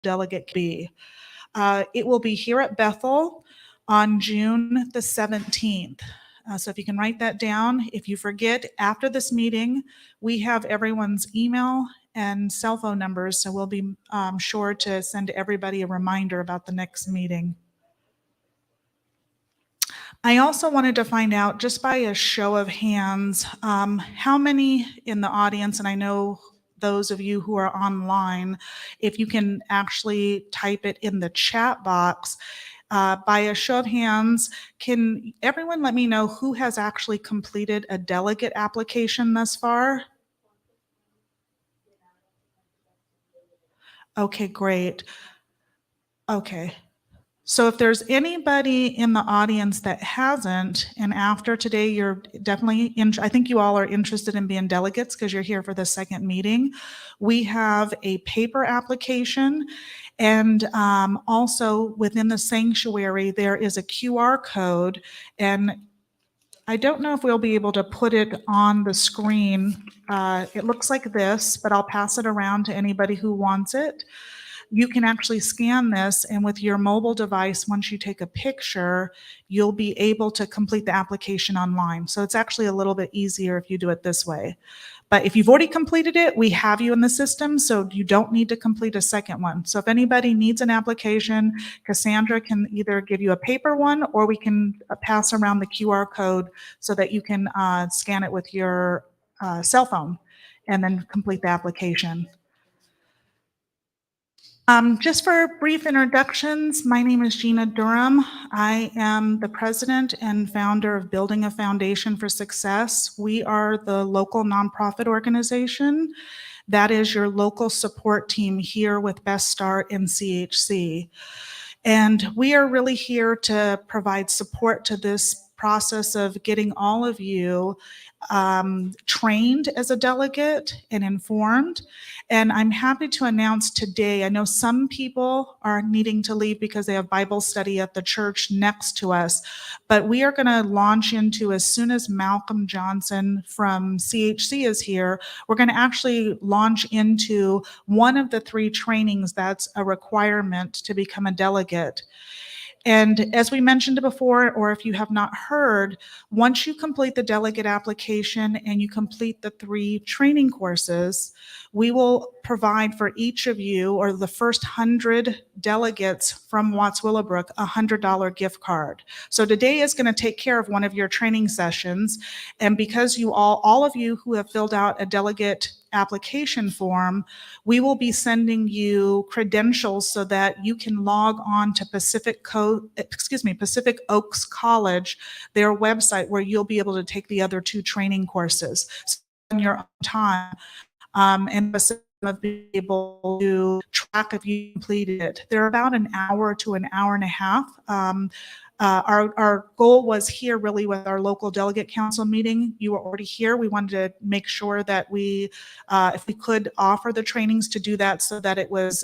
delegate can be. It will be here at Bethel on June the 17th. So if you can write that down. If you forget, after this meeting, we have everyone's email and cell phone numbers, so we'll be sure to send everybody a reminder about the next meeting. I also wanted to find out, just by a show of hands, how many in the audience, and I know those of you who are online, if you can actually type it in the chat box. By a show of hands, can everyone let me know who has actually completed a delegate application thus far? Okay, great. Okay. So if there's anybody in the audience that hasn't, and after today, you're definitely I think you all are interested in being delegates because you're here for the second meeting. We have a paper application, and also within the sanctuary, there is a QR code, and I don't know if we'll be able to put it on the screen. It looks like this, but I'll pass it around to anybody who wants it. You can actually scan this, and with your mobile device, once you take a picture, you'll be able to complete the application online. So it's actually a little bit easier if you do it this way. But if you've already completed it, we have you in the system, so you don't need to complete a second one. So if anybody needs an application, Cassandra can either give you a paper one, or we can pass around the QR code so that you can scan it with your cell phone and then complete the application. Just for brief introductions, my name is Gina Durham. I am the president and founder of Building a Foundation for Success. We are the local nonprofit organization that is your local support team here with Best Start and CHC. And we are really here to provide support to this process of getting all of you trained as a delegate and informed. And I'm happy to announce today, I know some people are needing to leave because they have Bible study at the church next to us, but we are going to launch into, as soon as Malcolm Johnson from CHC is here, we're going to actually launch into one of the 3 trainings that's a requirement to become a delegate. And as we mentioned before, or if you have not heard, once you complete the delegate application and you complete the 3 training courses, we will provide for each of you, or the first 100 delegates from Watts Willowbrook, a $100 gift card. So today is going to take care of one of your training sessions. And because you all of you who have filled out a delegate application form, we will be sending you credentials so that you can log on to Pacific Oaks College, their website, where you'll be able to take the other 2 training courses on your own time, and be able to track if you completed it. They're about an hour to an hour and a half. Our goal was here really with our local delegate council meeting. You were already here. We wanted to make sure that we, if we could offer the trainings, to do that so that it was,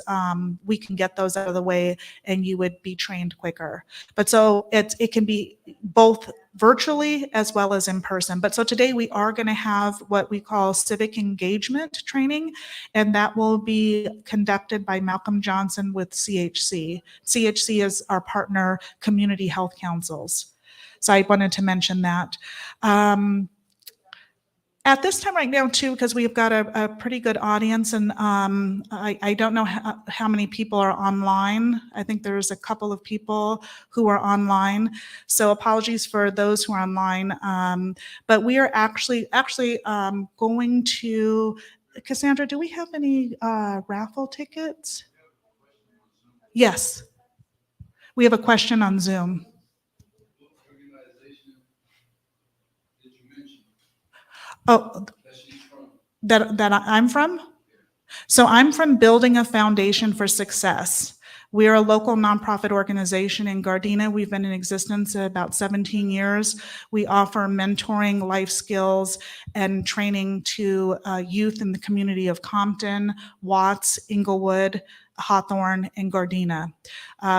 we can get those out of the way and you would be trained quicker. But so it can be both virtually as well as in person. But so today we are going to have what we call civic engagement training, and that will be conducted by Malcolm Johnson with CHC. CHC is our partner community health councils. So I wanted to mention that. At this time right now too, because we've got a pretty good audience, and I don't know how many people are online. I think there's a couple of people who are online, so apologies for those who are online. But we are actually going to, Cassandra, do we have any raffle tickets? Yes, we have a question on Zoom. Oh, that I'm from? So I'm from Building a Foundation for Success. We are a local nonprofit organization in Gardena. We've been in existence about 17 years. We offer mentoring, life skills, and training to youth in the community of Compton, Watts, Inglewood, Hawthorne, and Gardena.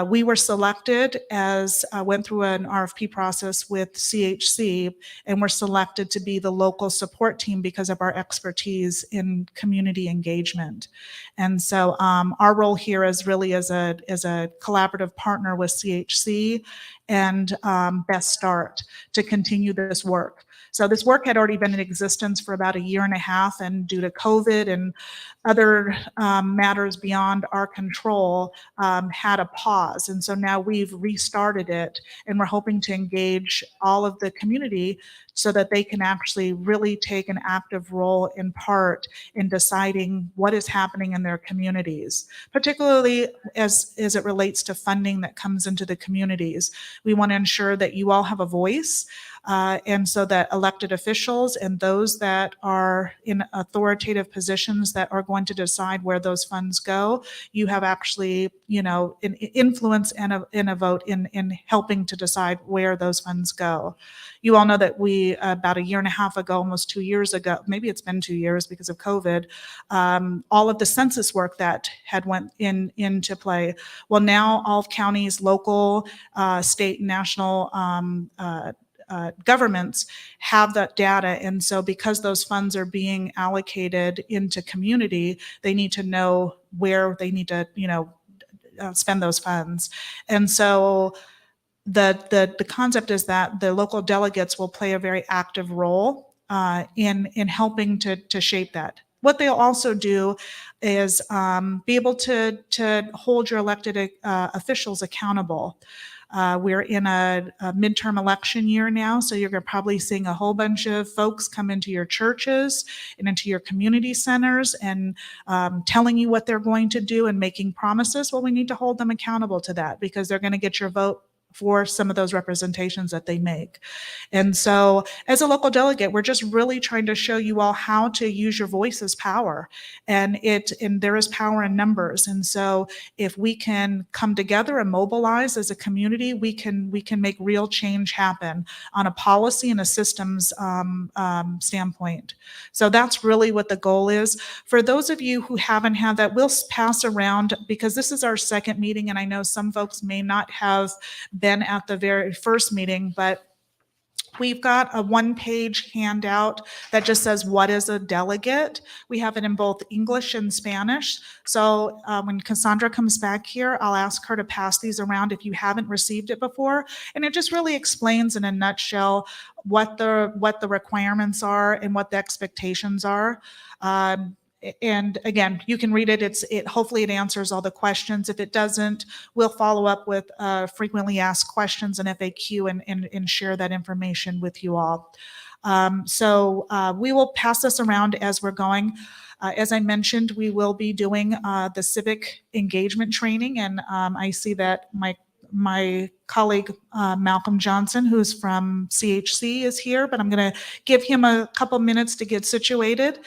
We were selected went through an RFP process with CHC, and were selected to be the local support team because of our expertise in community engagement. And so our role here is really as a collaborative partner with CHC and Best Start to continue this work. So this work had already been in existence for about a year and a half, and due to COVID and other matters beyond our control, had a pause. And so now we've restarted it, and we're hoping to engage all of the community so that they can actually really take an active role in part in deciding what is happening in their communities, particularly as it relates to funding that comes into the communities. We want to ensure that you all have a voice, and so that elected officials and those that are in authoritative positions that are going to decide where those funds go, you have actually, an influence and a vote in helping to decide where those funds go. You all know that we, about a year and a half ago, almost 2 years ago, maybe it's been 2 years because of COVID, all of the census work that had went into play. Well, now all counties, local, state, and national governments have that data. And so because those funds are being allocated into community, they need to know where they need to, spend those funds. And so the concept is that the local delegates will play a very active role in helping to shape that. What they'll also do is be able to hold your elected officials accountable. We're in a midterm election year now, so you're probably seeing a whole bunch of folks come into your churches and into your community centers and telling you what they're going to do and making promises. Well, we need to hold them accountable to that, because they're going to get your vote for some of those representations that they make. And so as a local delegate, we're just really trying to show you all how to use your voice as power. And there is power in numbers. And so if we can come together and mobilize as a community, we can make real change happen on a policy and a systems standpoint. So that's really what the goal is. For those of you who haven't had that, we'll pass around, because this is our second meeting, and I know some folks may not have been at the very first meeting, but we've got a one-page handout that just says, what is a delegate? We have it in both English and Spanish. So when Cassandra comes back here, I'll ask her to pass these around if you haven't received it before. And it just really explains in a nutshell what the requirements are and what the expectations are. And again, you can read it. Hopefully it answers all the questions. If it doesn't, we'll follow up with frequently asked questions and FAQ and share that information with you all. So we will pass this around as we're going. As I mentioned, we will be doing the civic engagement training, and I see that my colleague Malcolm Johnson, who's from CHC, is here, but I'm going to give him a couple minutes to get situated,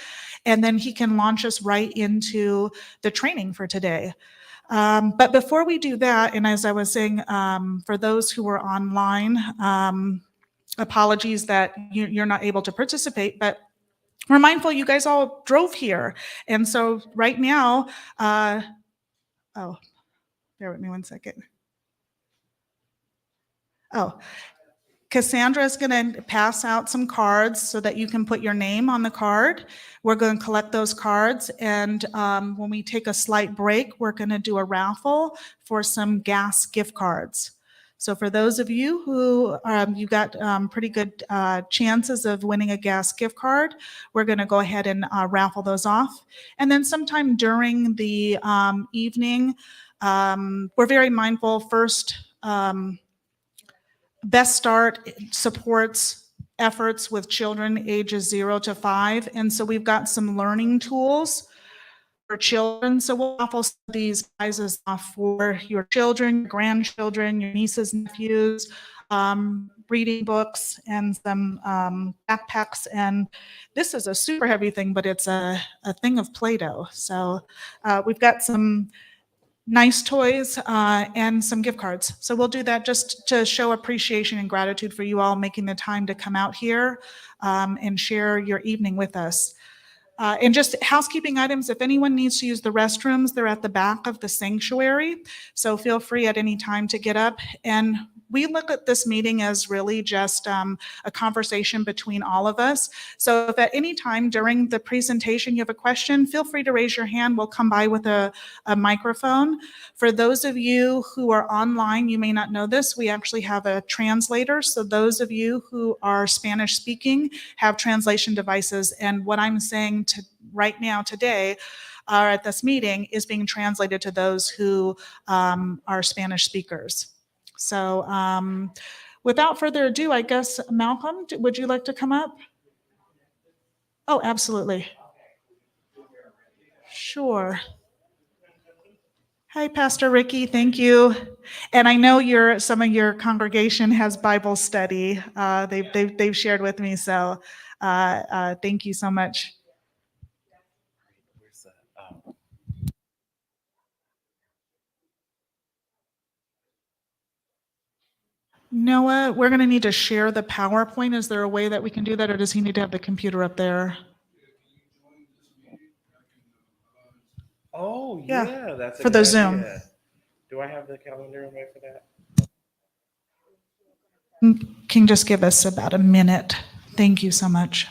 and then he can launch us right into the training for today. But before we do that, and as I was saying, for those who are online, apologies that you're not able to participate, but we're mindful you guys all drove here. And so right now, bear with me one second. Cassandra is going to pass out some cards so that you can put your name on the card. We're going to collect those cards, and when we take a slight break, we're going to do a raffle for some gas gift cards. So for those of you who you got pretty good chances of winning a gas gift card, we're going to go ahead and raffle those off. And then sometime during the evening, we're very mindful. First, Best Start supports efforts with children ages 0 to 5. And so we've got some learning tools for children. So we'll raffle these prizes off for your children, your grandchildren, your nieces, nephews, reading books, and some backpacks. And this is a super heavy thing, but it's a thing of Play-Doh. So we've got some nice toys and some gift cards. So we'll do that just to show appreciation and gratitude for you all making the time to come out here and share your evening with us. And just housekeeping items, if anyone needs to use the restrooms, they're at the back of the sanctuary. So feel free at any time to get up. And we look at this meeting as really just a conversation between all of us. So if at any time during the presentation you have a question, feel free to raise your hand. We'll come by with a microphone. For those of you who are online, you may not know this, we actually have a translator. So those of you who are Spanish speaking have translation devices. And what I'm saying right now today at this meeting is being translated to those who are Spanish speakers. So without further ado, I guess, Malcolm, would you like to come up? Oh, absolutely. Sure. Hi, Pastor Ricky. Thank you. And I know some of your congregation has Bible study. They've shared with me. So thank you so much. Noah, we're going to need to share the PowerPoint. Is there a way that we can do that, or does he need to have the computer up there? Oh, Yeah, yeah, that's a for good the Zoom. idea. Do I have the calendar in there for that? Can you just give us about a minute? Thank you so much.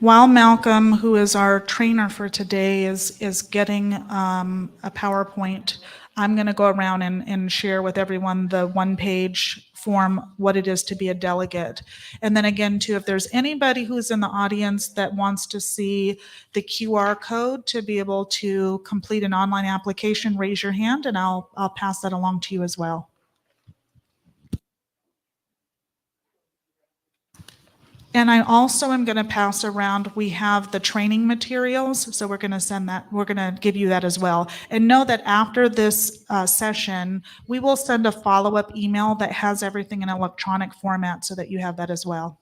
While Malcolm, who is our trainer for today, is getting a PowerPoint, I'm going to go around and share with everyone the one-page form, what it is to be a delegate. And then again, too, if there's anybody who's in the audience that wants to see the QR code to be able to complete an online application, raise your hand and I'll pass that along to you as well. And I also am going to pass around, we have the training materials, so we're going to send that, we're going to give you that as well. And know that after this session, we will send a follow-up email that has everything in electronic format so that you have that as well.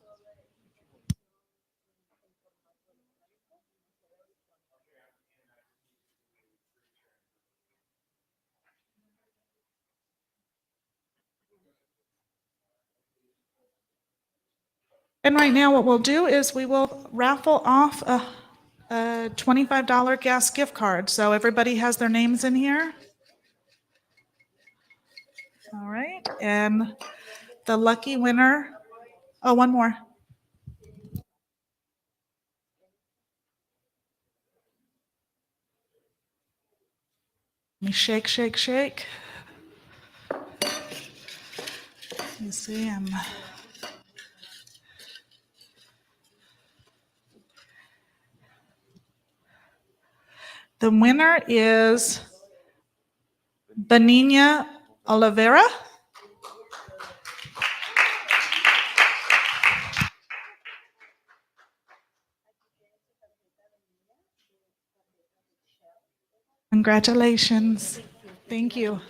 And right now what we'll do is we will raffle off a $25 gas gift card. So everybody has their names in here. All right, and the lucky winner, oh, one more. Let me shake, shake, shake. You see, the winner is Benigna Oliveira. Congratulations. Thank you.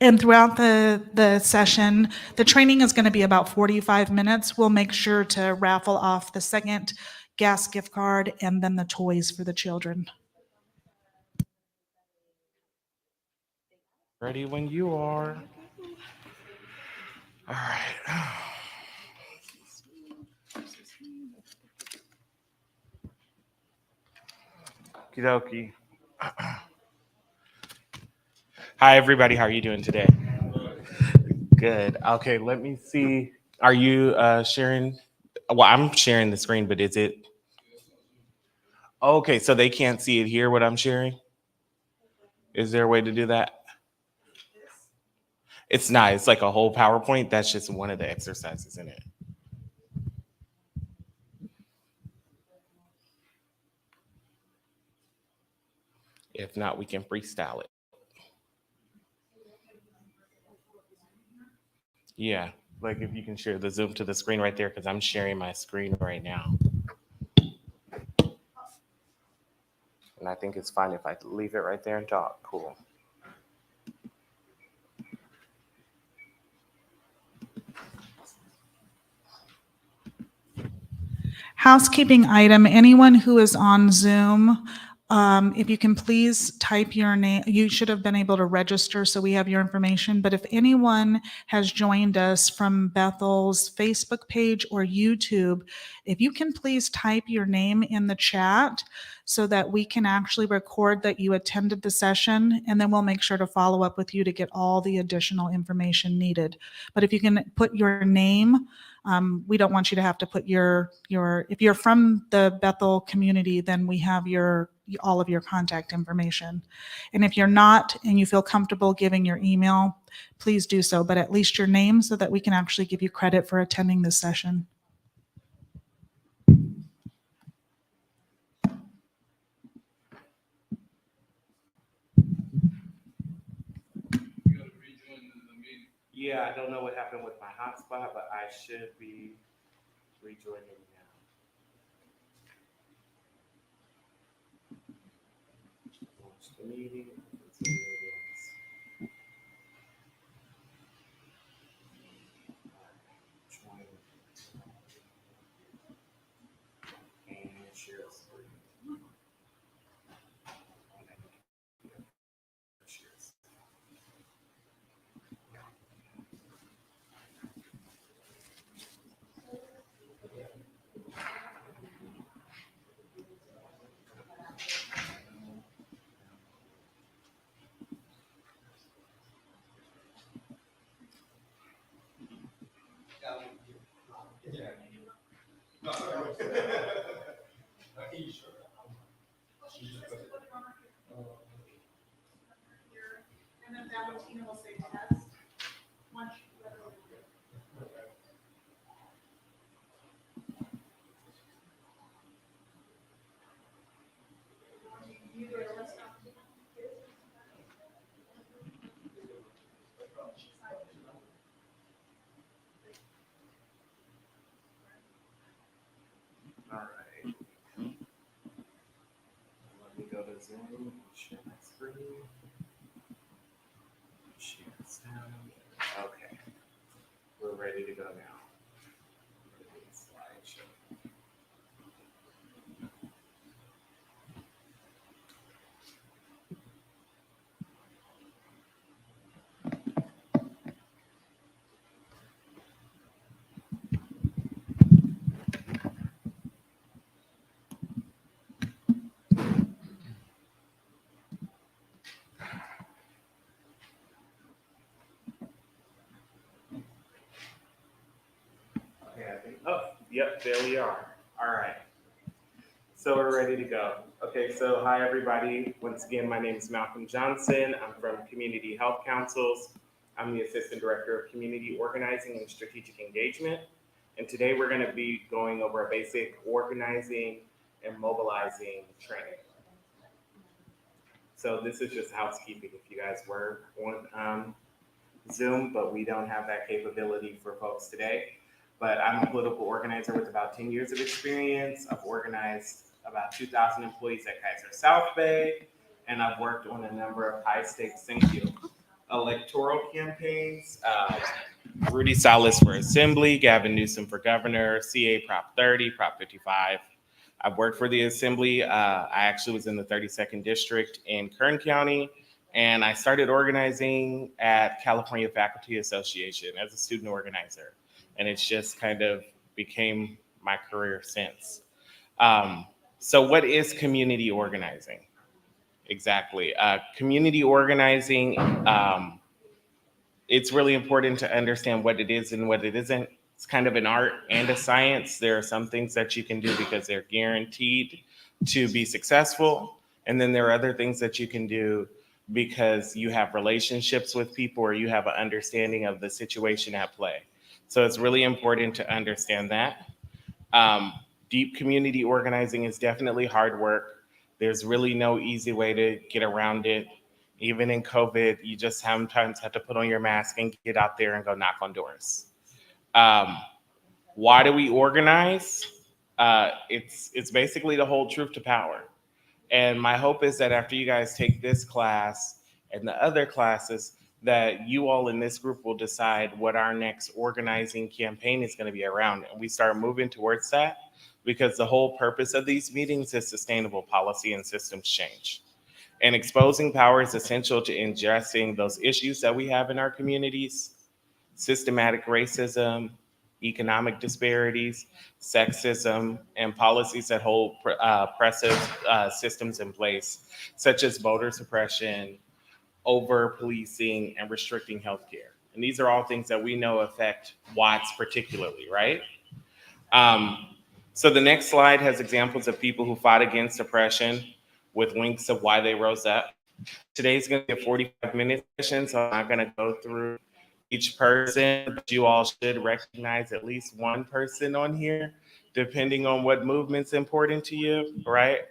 And throughout the session, the training is going to be about 45 minutes. We'll make sure to raffle off the second gas gift card and then the toys for the children. Ready when you are. All right. Okie dokie. Hi, everybody. How are you doing today? Good. Okay, let me see. Are you sharing? Well, I'm sharing the screen, but is it? Okay, so they can't see it here, what I'm sharing? Is there a way to do that? It's not. It's like a whole PowerPoint. That's just one of the exercises in it. If not, we can freestyle it. Yeah, like if you can share the Zoom to the screen right there, because I'm sharing my screen right now. And I think it's fine if I leave it right there and talk. Cool. Housekeeping item, anyone who is on Zoom, if you can please type your name, you should have been able to register, so we have your information. But if anyone has joined us from Bethel's Facebook page or YouTube, if you can please type your name in the chat so that we can actually record that you attended the session, and then we'll make sure to follow up with you to get all the additional information needed. But if you can put your name, we don't want you to have to put your, if you're from the Bethel community, then we have all of your contact information. And if you're not and you feel comfortable giving your email, please do so, but at least your name so that we can actually give you credit for attending this session. Yeah, I don't know what happened with my hotspot, but I should be rejoining now. Launch the meeting. Join. And share screen. And then Valentina will say test. All right. Let me go to Zoom, share my screen. Share sound. Okay. We're ready to go now. Slideshow. Okay, I think, oh, yep, there we are. All right. So we're ready to go. Okay, so hi everybody. Once again, my name is Malcolm Johnson. I'm from Community Health Councils. I'm the Assistant Director of Community Organizing and Strategic Engagement. And today we're going to be going over a basic organizing and mobilizing training. So this is just housekeeping if you guys were on Zoom, but we don't have that capability for folks today. But I'm a political organizer with about 10 years of experience. I've organized about 2,000 employees at Kaiser South Bay, and I've worked on a number of high-stakes, thank you, electoral campaigns. Rudy Salas for Assembly, Gavin Newsom for Governor, CA Prop 30, Prop 55. I've worked for the Assembly. I actually was in the 32nd District in Kern County, and I started organizing at California Faculty Association as a student organizer. And it's just kind of became my career since. So what is community organizing? Exactly. Community organizing, it's really important to understand what it is and what it isn't. It's kind of an art and a science. There are some things that you can do because they're guaranteed to be successful. And then there are other things that you can do because you have relationships with people or you have an understanding of the situation at play. So it's really important to understand that. Deep community organizing is definitely hard work. There's really no easy way to get around it. Even in COVID, you just sometimes have to put on your mask and get out there and go knock on doors. Um, why do we organize? It's basically to hold truth to power. And my hope is that after you guys take this class and the other classes, that you all in this group will decide what our next organizing campaign is going to be around. And we start moving towards that, because the whole purpose of these meetings is sustainable policy and systems change. And exposing power is essential to addressing those issues that we have in our communities: systematic racism, economic disparities, sexism, and policies that hold oppressive systems in place, such as voter suppression, over policing, and restricting healthcare. And these are all things that we know affect Watts particularly, right? Um, so the next slide has examples of people who fought against oppression with links of why they rose up. Today's going to be a 45-minute session, so I'm not going to go through each person, but you all should recognize at least one person on here, depending on what movement's important to you, right?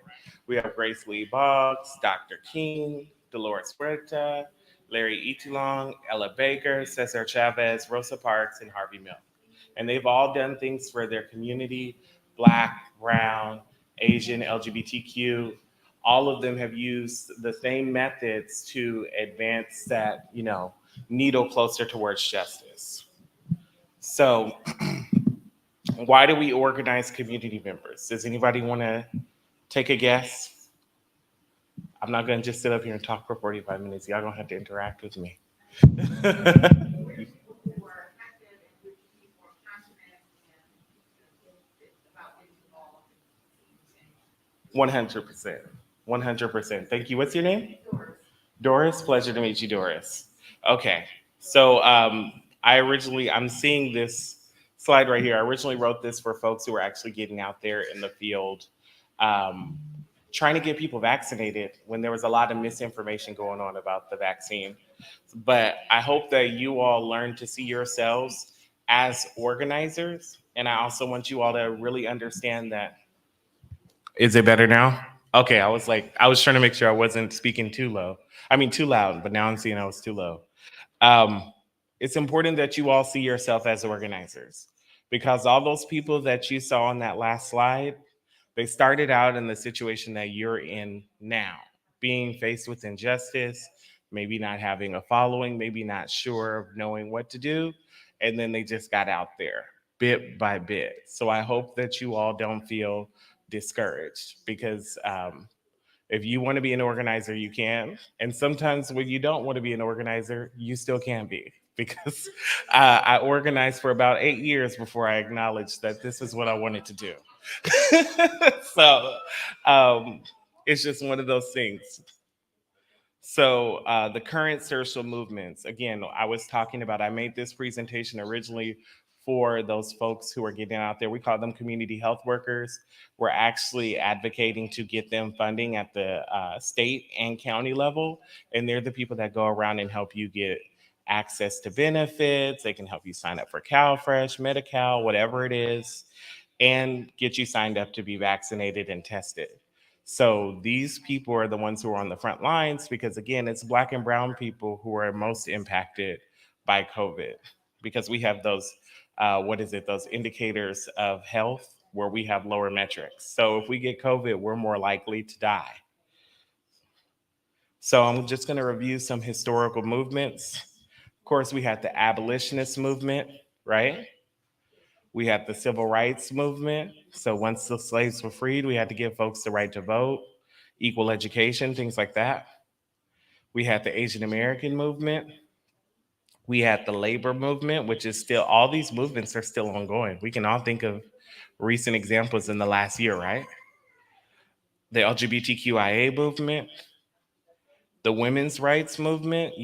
We have Grace Lee Boggs, Dr. King, Dolores Huerta, Larry Itulong, Ella Baker, Cesar Chavez, Rosa Parks, and Harvey Milk. And they've all done things for their community: Black, Brown, Asian, LGBTQ. All of them have used the same methods to advance that, needle closer towards justice. So, why do we organize community members? Does anybody want to take a guess? I'm not going to just sit up here and talk for 45 minutes. Y'all going to have to interact with me. 100%. 100%. Thank you. What's your name? Doris. Pleasure to meet you, Doris. Okay. So I'm seeing this slide right here. I originally wrote this for folks who are actually getting out there in the field, trying to get people vaccinated when there was a lot of misinformation going on about the vaccine. But I hope that you all learn to see yourselves as organizers. And I also want you all to really understand that. Is it better now? Okay, I was trying to make sure I wasn't speaking too loud, but now I'm seeing I was too low. It's important that you all see yourself as organizers, because all those people that you saw on that last slide, they started out in the situation that you're in now, being faced with injustice, maybe not having a following, maybe not sure of knowing what to do, and then they just got out there bit by bit. So I hope that you all don't feel discouraged, because if you want to be an organizer, you can. And sometimes when you don't want to be an organizer, you still can be. Because I organized for about 8 years before I acknowledged that this is what I wanted to do. So it's just one of those things. So the current social movements, again, I made this presentation originally for those folks who are getting out there. We call them community health workers. We're actually advocating to get them funding at the state and county level. And they're the people that go around and help you get access to benefits. They can help you sign up for CalFresh, Medi-Cal, whatever it is, and get you signed up to be vaccinated and tested. So these people are the ones who are on the front lines, because again, it's Black and Brown people who are most impacted by COVID, because we have those those indicators of health where we have lower metrics. So if we get COVID, we're more likely to die. So I'm just going to review some historical movements. Of course, we had the abolitionist movement, right? We had the civil rights movement. So once the slaves were freed, we had to give folks the right to vote, equal education, things like that. We had the Asian American movement. We had the labor movement, which is still, all these movements are still ongoing. We can all think of recent examples in the last year, right? The LGBTQIA movement, the women's rights movement.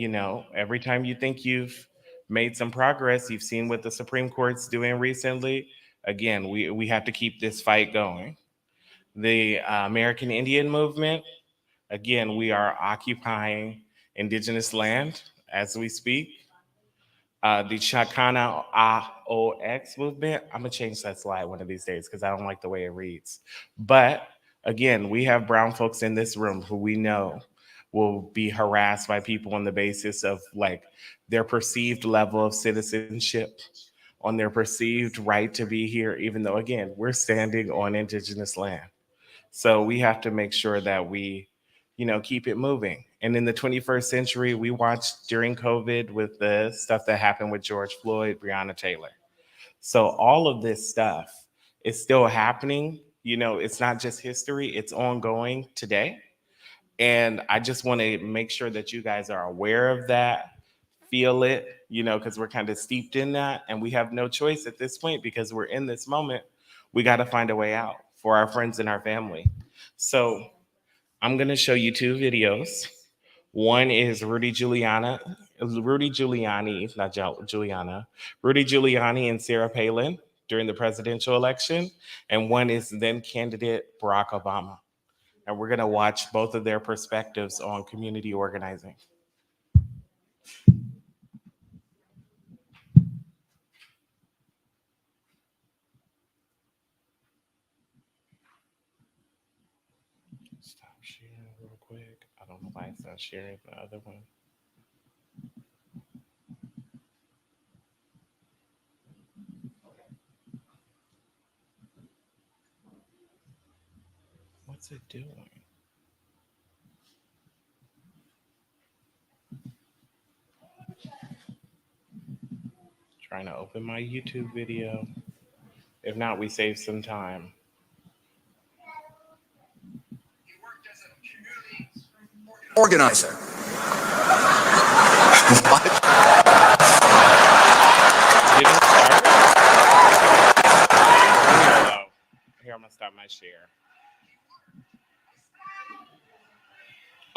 Every time you think you've made some progress, you've seen what the Supreme Court's doing recently. Again, we have to keep this fight going. The American Indian movement, again, we are occupying indigenous land as we speak. The Chicana AOX movement, I'm gonna change that slide one of these days because I don't like the way it reads. But Again, we have brown folks in this room who we know will be harassed by people on the basis of like their perceived level of citizenship, on their perceived right to be here, even though, again, we're standing on Indigenous land. So we have to make sure that we, keep it moving. And in the 21st century, we watched during COVID with the stuff that happened with George Floyd, Breonna Taylor. So all of this stuff is still happening. It's not just history, it's ongoing today. And I just want to make sure that you guys are aware of that, feel it, because we're kind of steeped in that. And we have no choice at this point because we're in this moment. We got to find a way out for our friends and our family. So I'm going to show you two videos. One is Rudy Giuliani, and Sarah Palin during the presidential election. And one is then candidate Barack Obama. And we're going to watch both of their perspectives on community organizing. Stop sharing real quick. I don't know why it's not sharing the other one. What's it doing? Trying to open my YouTube video. If not, we save some time. Organizer. What? Did it start? Oh, here, I'm gonna stop my share.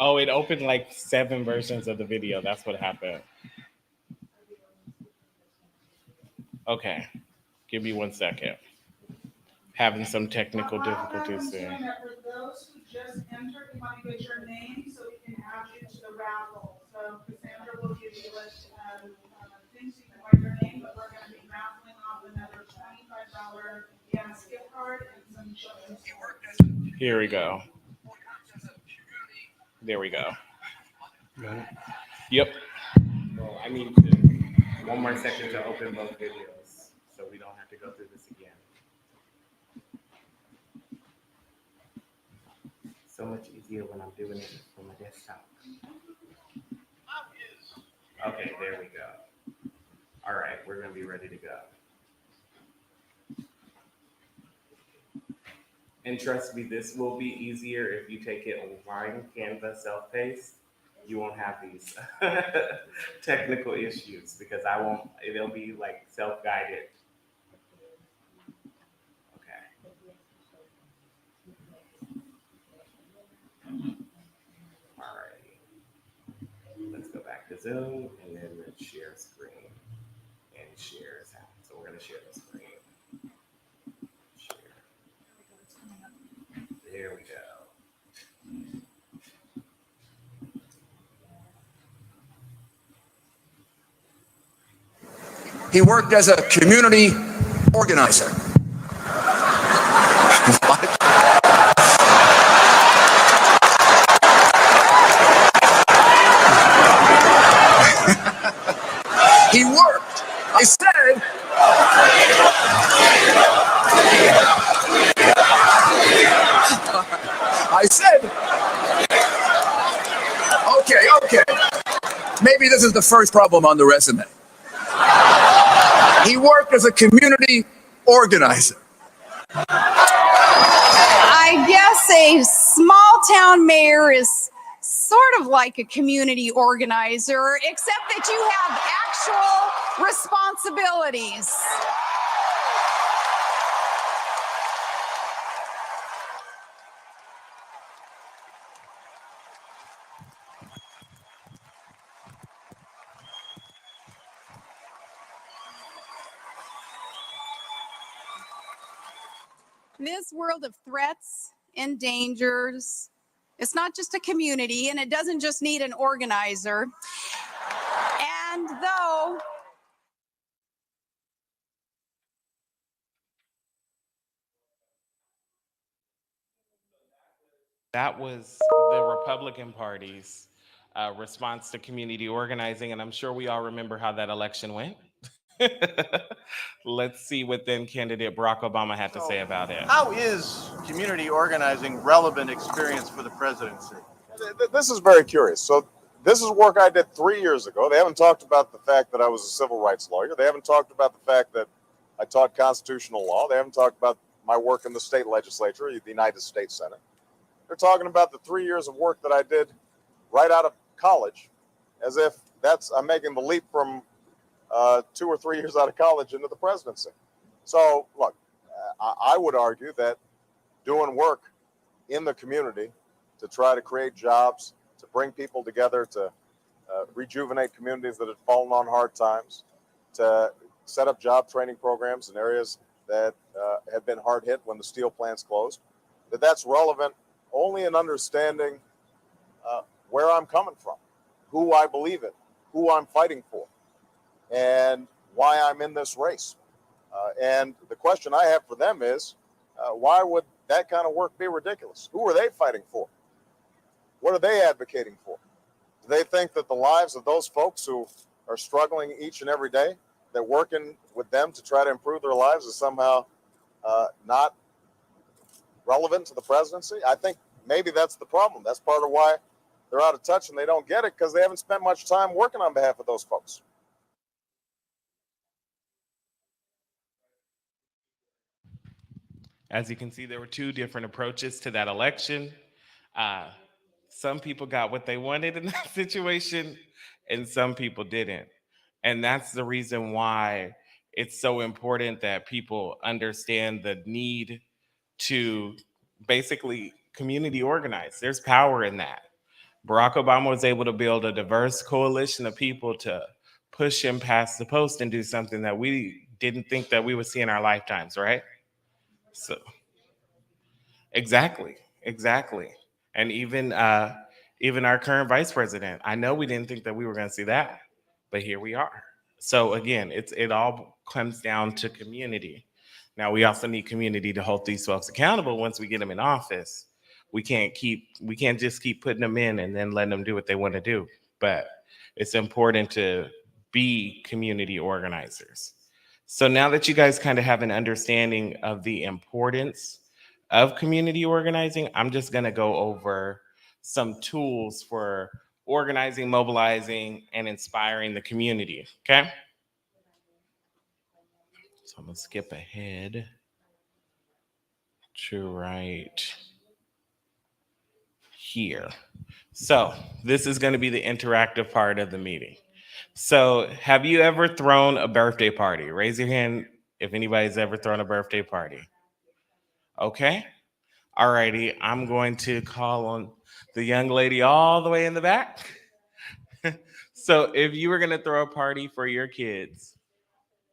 Oh, it opened like 7 versions of the video. That's what happened. Okay, give me 1 second. Having some technical difficulties there. For those who just entered, we want to get your name so we can add you to the raffle. So Cassandra will give you a list of things you can write your name, but we're going to be raffling off another $25 gas gift card and some children's. Here we go. There we go. Yep. Well, I need to 1 more second to open both videos so we don't have to go through this again. So much easier when I'm doing it from my desktop. Okay, there we go. All right, we're going to be ready to go. And trust me, this will be easier if you take it online, Canva, self-paced. You won't have these technical issues because it'll be like self-guided. All right. Let's go back to Zoom and then share screen and share sound. So we're going to share the screen. Share. There we go. He worked as a community organizer. What? He worked. I said. Okay. Maybe this is the first problem on the resume. He worked as a community organizer. I guess a small town mayor is sort of like a community organizer, except that you have actual responsibilities. This world of threats and dangers, it's not just a community, and it doesn't just need an organizer. And though That was the Republican Party's response to community organizing, and I'm sure we all remember how that election went. Let's see what then candidate Barack Obama had to say about it. How is community organizing relevant experience for the presidency? This is very curious. So this is work I did 3 years ago. They haven't talked about the fact that I was a civil rights lawyer. They haven't talked about the fact that I taught constitutional law. They haven't talked about my work in the state legislature, the United States Senate. They're talking about the 3 years of work that I did right out of college, as if I'm making the leap from 2 or 3 years out of college into the presidency. So look, I would argue that doing work in the community to try to create jobs, to bring people together, to rejuvenate communities that had fallen on hard times, to set up job training programs in areas that have been hard hit when the steel plants closed, that's relevant only in understanding where I'm coming from, who I believe in, who I'm fighting for, and why I'm in this race. And the question I have for them is, why would that kind of work be ridiculous? Who are they fighting for? What are they advocating for? Do they think that the lives of those folks who are struggling each and every day, that working with them to try to improve their lives is somehow not relevant to the presidency? I think maybe that's the problem. That's part of why they're out of touch and they don't get it, because they haven't spent much time working on behalf of those folks. As you can see, there were two different approaches to that election. Some people got what they wanted in that situation, and some people didn't. And that's the reason why it's so important that people understand the need to basically community organize. There's power in that. Barack Obama was able to build a diverse coalition of people to push him past the post and do something that we didn't think that we would see in our lifetimes, right? So exactly. And even our current vice president, I know we didn't think that we were going to see that, but here we are. So again, it all comes down to community. Now we also need community to hold these folks accountable once we get them in office. We can't just keep putting them in and then letting them do what they want to do. But it's important to be community organizers. So now that you guys kind of have an understanding of the importance of community organizing, I'm just going to go over some tools for organizing, mobilizing, and inspiring the community, okay? So I'm going to skip ahead to right here. So this is going to be the interactive part of the meeting. So have you ever thrown a birthday party? Raise your hand if anybody's ever thrown a birthday party. Okay. All righty. I'm going to call on the young lady all the way in the back. So if you were going to throw a party for your kids,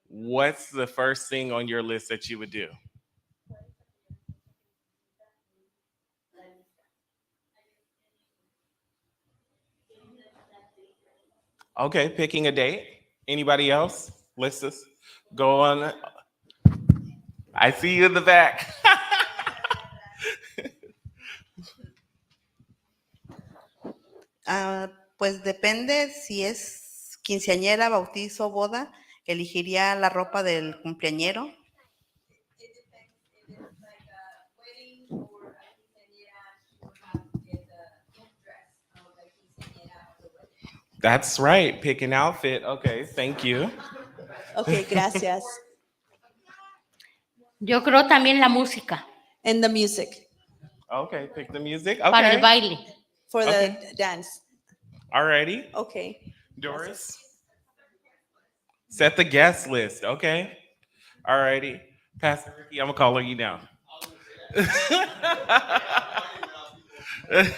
what's the first thing on your list that you would do? Okay, picking a date. Anybody else? Let's just go on. I see you in the back. Pues depende si es quinceañera, bautizo, boda, elegiría la ropa del cumpleañero. That's right, pick an outfit. Okay, thank you. Okay, gracias. Yo creo también la música And the music Okay, pick the music. para el Okay. baile. for the Okay. dance. Alrighty. Okay. Doris. Set the guest list. Okay. Alrighty. Pastor Ricky, I'm gonna call you now.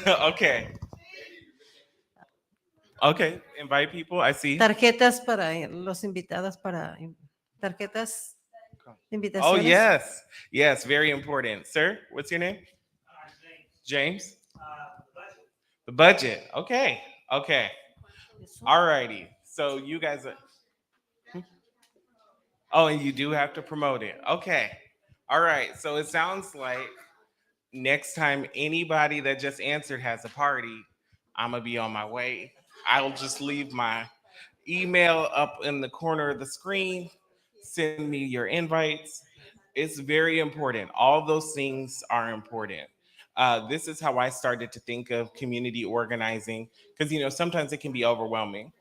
Okay. Okay. Invite people. I see. Tarjetas para los invitados, para tarjetas de invitaciones. Oh, yes. Yes, very important. Sir, what's your name? James? The budget. Okay. Okay. All righty. So you guys are... Oh, and you do have to promote it. Okay. All right. So it sounds like next time anybody that just answered has a party, I'm gonna be on my way. I'll just leave my email up in the corner of the screen. Send me your invites. It's very important. All those things are important. This is how I started to think of community organizing because, you know, sometimes it can be overwhelming.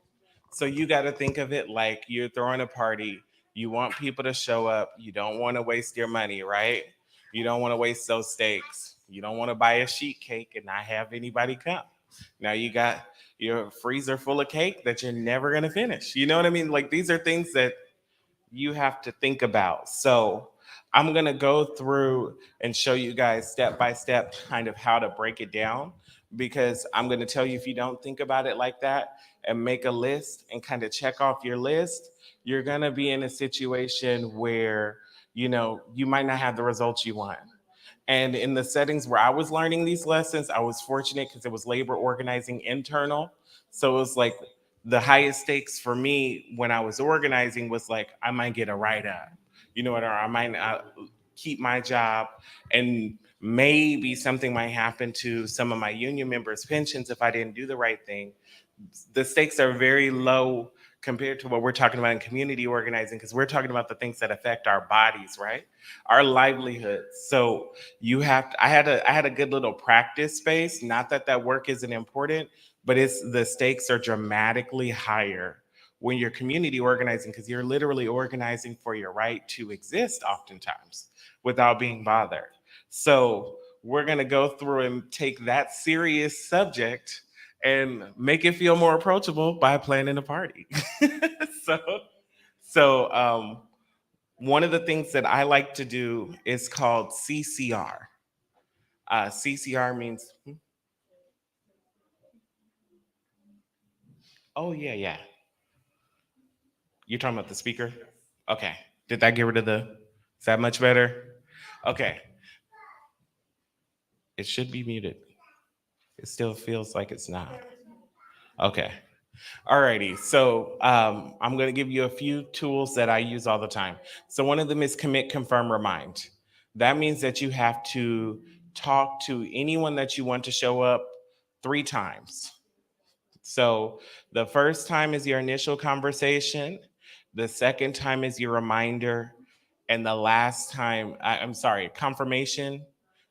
So you got to think of it like you're throwing a party. You want people to show up. You don't want to waste your money, right? You don't want to waste those steaks. You don't want to buy a sheet cake and not have anybody come. Now you got your freezer full of cake that you're never going to finish. You know what I mean? Like these are things that you have to think about. So I'm going to go through and show you guys step by step kind of how to break it down, because I'm going to tell you, if you don't think about it like that and make a list and kind of check off your list, you're going to be in a situation where, you know, you might not have the results you want. And in the settings where I was learning these lessons, I was fortunate because it was labor organizing internal. So it was like the highest stakes for me when I was organizing was like, I might get a write-up, you know what, or I might not keep my job, and maybe something might happen to some of my union members' pensions if I didn't do the right thing. The stakes are very low compared to what we're talking about in community organizing, because we're talking about the things that affect our bodies, right? Our livelihoods. So you have to, I had a good little practice space. Not that that work isn't important, but it's the stakes are dramatically higher when you're community organizing, because you're literally organizing for your right to exist oftentimes without being bothered. So we're going to go through and take that serious subject and make it feel more approachable by planning a party. so, so one of the things that I like to do is called CCR. CCR means, oh yeah, yeah. You're talking about the speaker? Okay. Did that get rid of is that much better? Okay. It should be muted. It still feels like it's not. Okay. Alrighty, so I'm going to give you a few tools that I use all the time. So one of them is commit, confirm, remind. That means that you have to talk to anyone that you want to show up 3 times. So the first time is your initial conversation. The second time is your reminder. And the last time, I'm sorry, confirmation,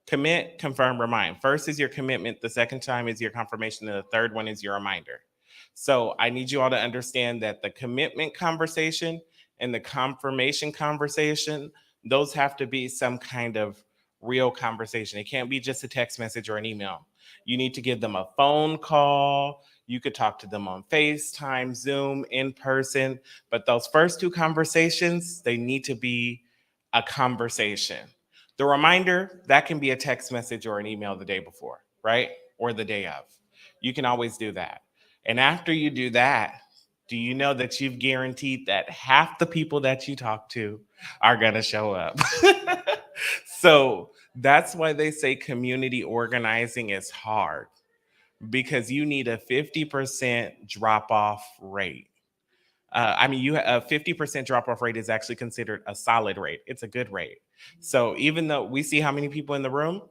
commit, confirm, remind. First is your commitment. The second time is your confirmation. And the third one is your reminder. So I need you all to understand that the commitment conversation and the confirmation conversation, those have to be some kind of real conversation. It can't be just a text message or an email. You need to give them a phone call. You could talk to them on FaceTime, Zoom, in person. But those first 2 conversations, they need to be a conversation. The reminder, that can be a text message or an email the day before, right? Or the day of. You can always do that. And after you do that, do you know that you've guaranteed that half the people that you talk to are going to show up? So that's why they say community organizing is hard, because you need a 50% drop off rate. A 50% drop off rate is actually considered a solid rate. It's a good rate. So even though we see how many people in the room,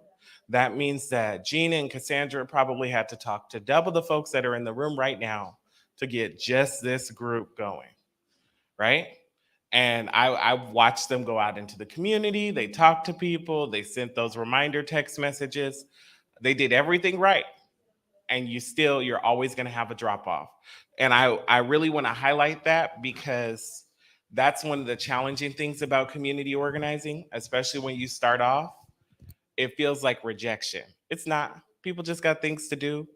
that means that Gina and Cassandra probably had to talk to double the folks that are in the room right now to get just this group going, right? And I watched them go out into the community. They talked to people. They sent those reminder text messages. They did everything right. And you're always going to have a drop off. And I really want to highlight that, because that's one of the challenging things about community organizing, especially when you start off. It feels like rejection. It's not. People just got things to do.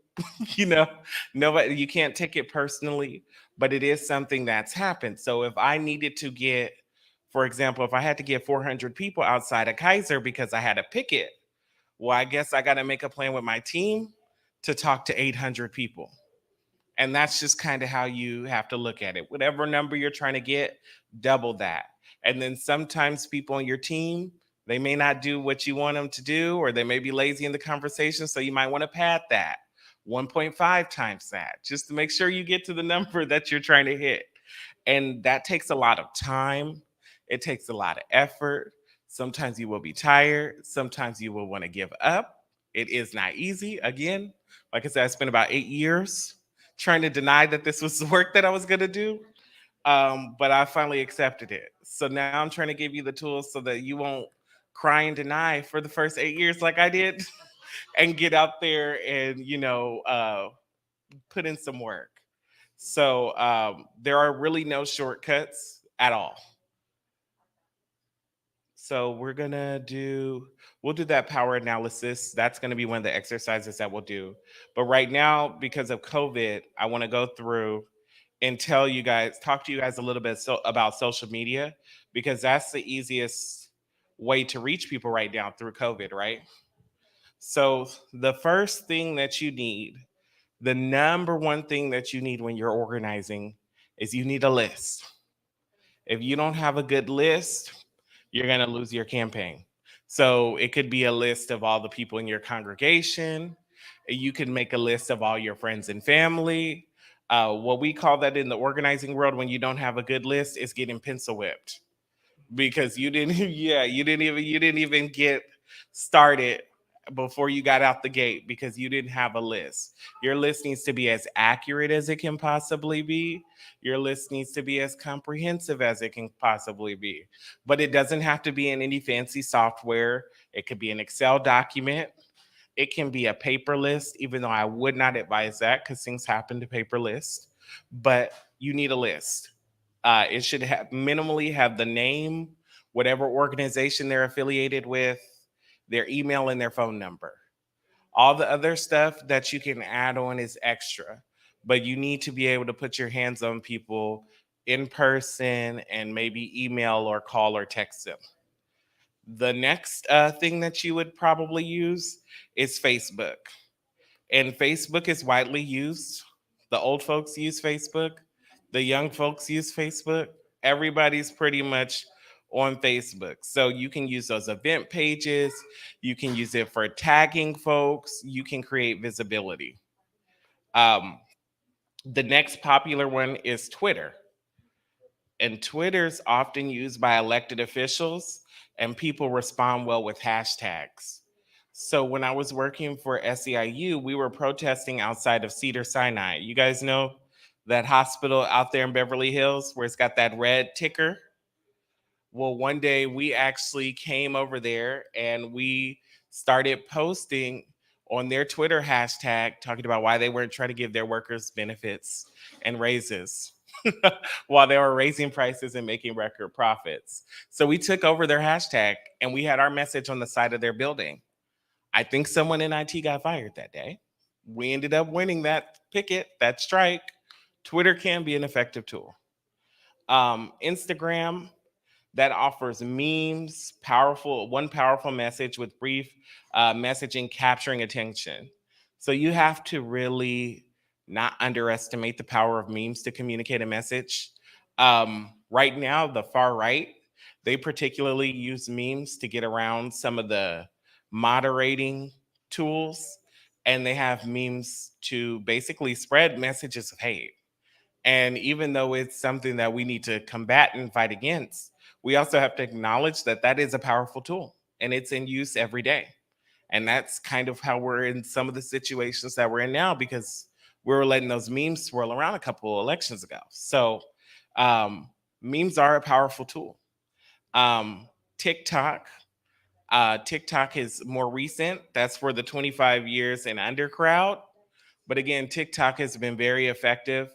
Nobody, you can't take it personally, but it is something that's happened. So if I needed to get, for example, if I had to get 400 people outside of Kaiser because I had a picket, well, I guess I got to make a plan with my team to talk to 800 people. And that's just kind of how you have to look at it. Whatever number you're trying to get, double that. And then sometimes people on your team, they may not do what you want them to do, or they may be lazy in the conversation. So you might want to pad that 1.5 times that, just to make sure you get to the number that you're trying to hit. And that takes a lot of time. It takes a lot of effort. Sometimes you will be tired. Sometimes you will want to give up. It is not easy. Again, like I said, I spent about 8 years trying to deny that this was the work that I was going to do. But I finally accepted it. So now I'm trying to give you the tools so that you won't cry and deny for the first 8 years like I did and get out there and, put in some work. So there are really no shortcuts at all. So we'll do that power analysis. That's going to be one of the exercises that we'll do. But right now, because of COVID, I want to go through and talk to you guys a little bit about social media, because that's the easiest way to reach people right now through COVID, right? So the first thing that you need, the number one thing that you need when you're organizing, is you need a list. If you don't have a good list, you're going to lose your campaign. So it could be a list of all the people in your congregation. You can make a list of all your friends and family. What we call that in the organizing world, when you don't have a good list, is getting pencil whipped, because you didn't even get started before you got out the gate because you didn't have a list. Your list needs to be as accurate as it can possibly be. Your list needs to be as comprehensive as it can possibly be. But it doesn't have to be in any fancy software. It could be an Excel document. It can be a paper list, even though I would not advise that because things happen to paper lists. But you need a list. It should minimally have the name, whatever organization they're affiliated with, their email, and their phone number. All the other stuff that you can add on is extra, but you need to be able to put your hands on people in person and maybe email or call or text them. The next thing that you would probably use is Facebook. And Facebook is widely used. The old folks use Facebook. The young folks use Facebook. Everybody's pretty much on Facebook. So you can use those event pages. You can use it for tagging folks. You can create visibility. The next popular one is Twitter. And Twitter's often used by elected officials, and people respond well with hashtags. So when I was working for SEIU, we were protesting outside of Cedars-Sinai. You guys know that hospital out there in Beverly Hills where it's got that red ticker? Well, one day we actually came over there and we started posting on their Twitter hashtag talking about why they weren't trying to give their workers benefits and raises while they were raising prices and making record profits. So we took over their hashtag and we had our message on the side of their building. I think someone in IT got fired that day. We ended up winning that picket, that strike. Twitter can be an effective tool. Instagram, that offers memes, one powerful message with brief messaging capturing attention. So you have to really not underestimate the power of memes to communicate a message. Right now, the far right, they particularly use memes to get around some of the moderating tools, and they have memes to basically spread messages of hate. And even though it's something that we need to combat and fight against, we also have to acknowledge that that is a powerful tool and it's in use every day. And that's kind of how we're in some of the situations that we're in now, because we were letting those memes swirl around a couple of elections ago. So memes are a powerful tool. TikTok is more recent. That's for the 25 years and under crowd. But again, TikTok has been very effective.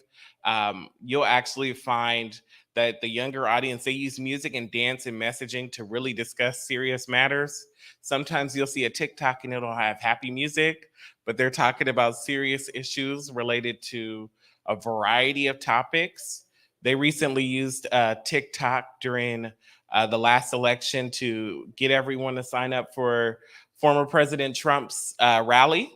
You'll actually find that the younger audience, they use music and dance and messaging to really discuss serious matters. Sometimes you'll see a TikTok and it'll have happy music, but they're talking about serious issues related to a variety of topics. They recently used TikTok during the last election to get everyone to sign up for former President Trump's rally.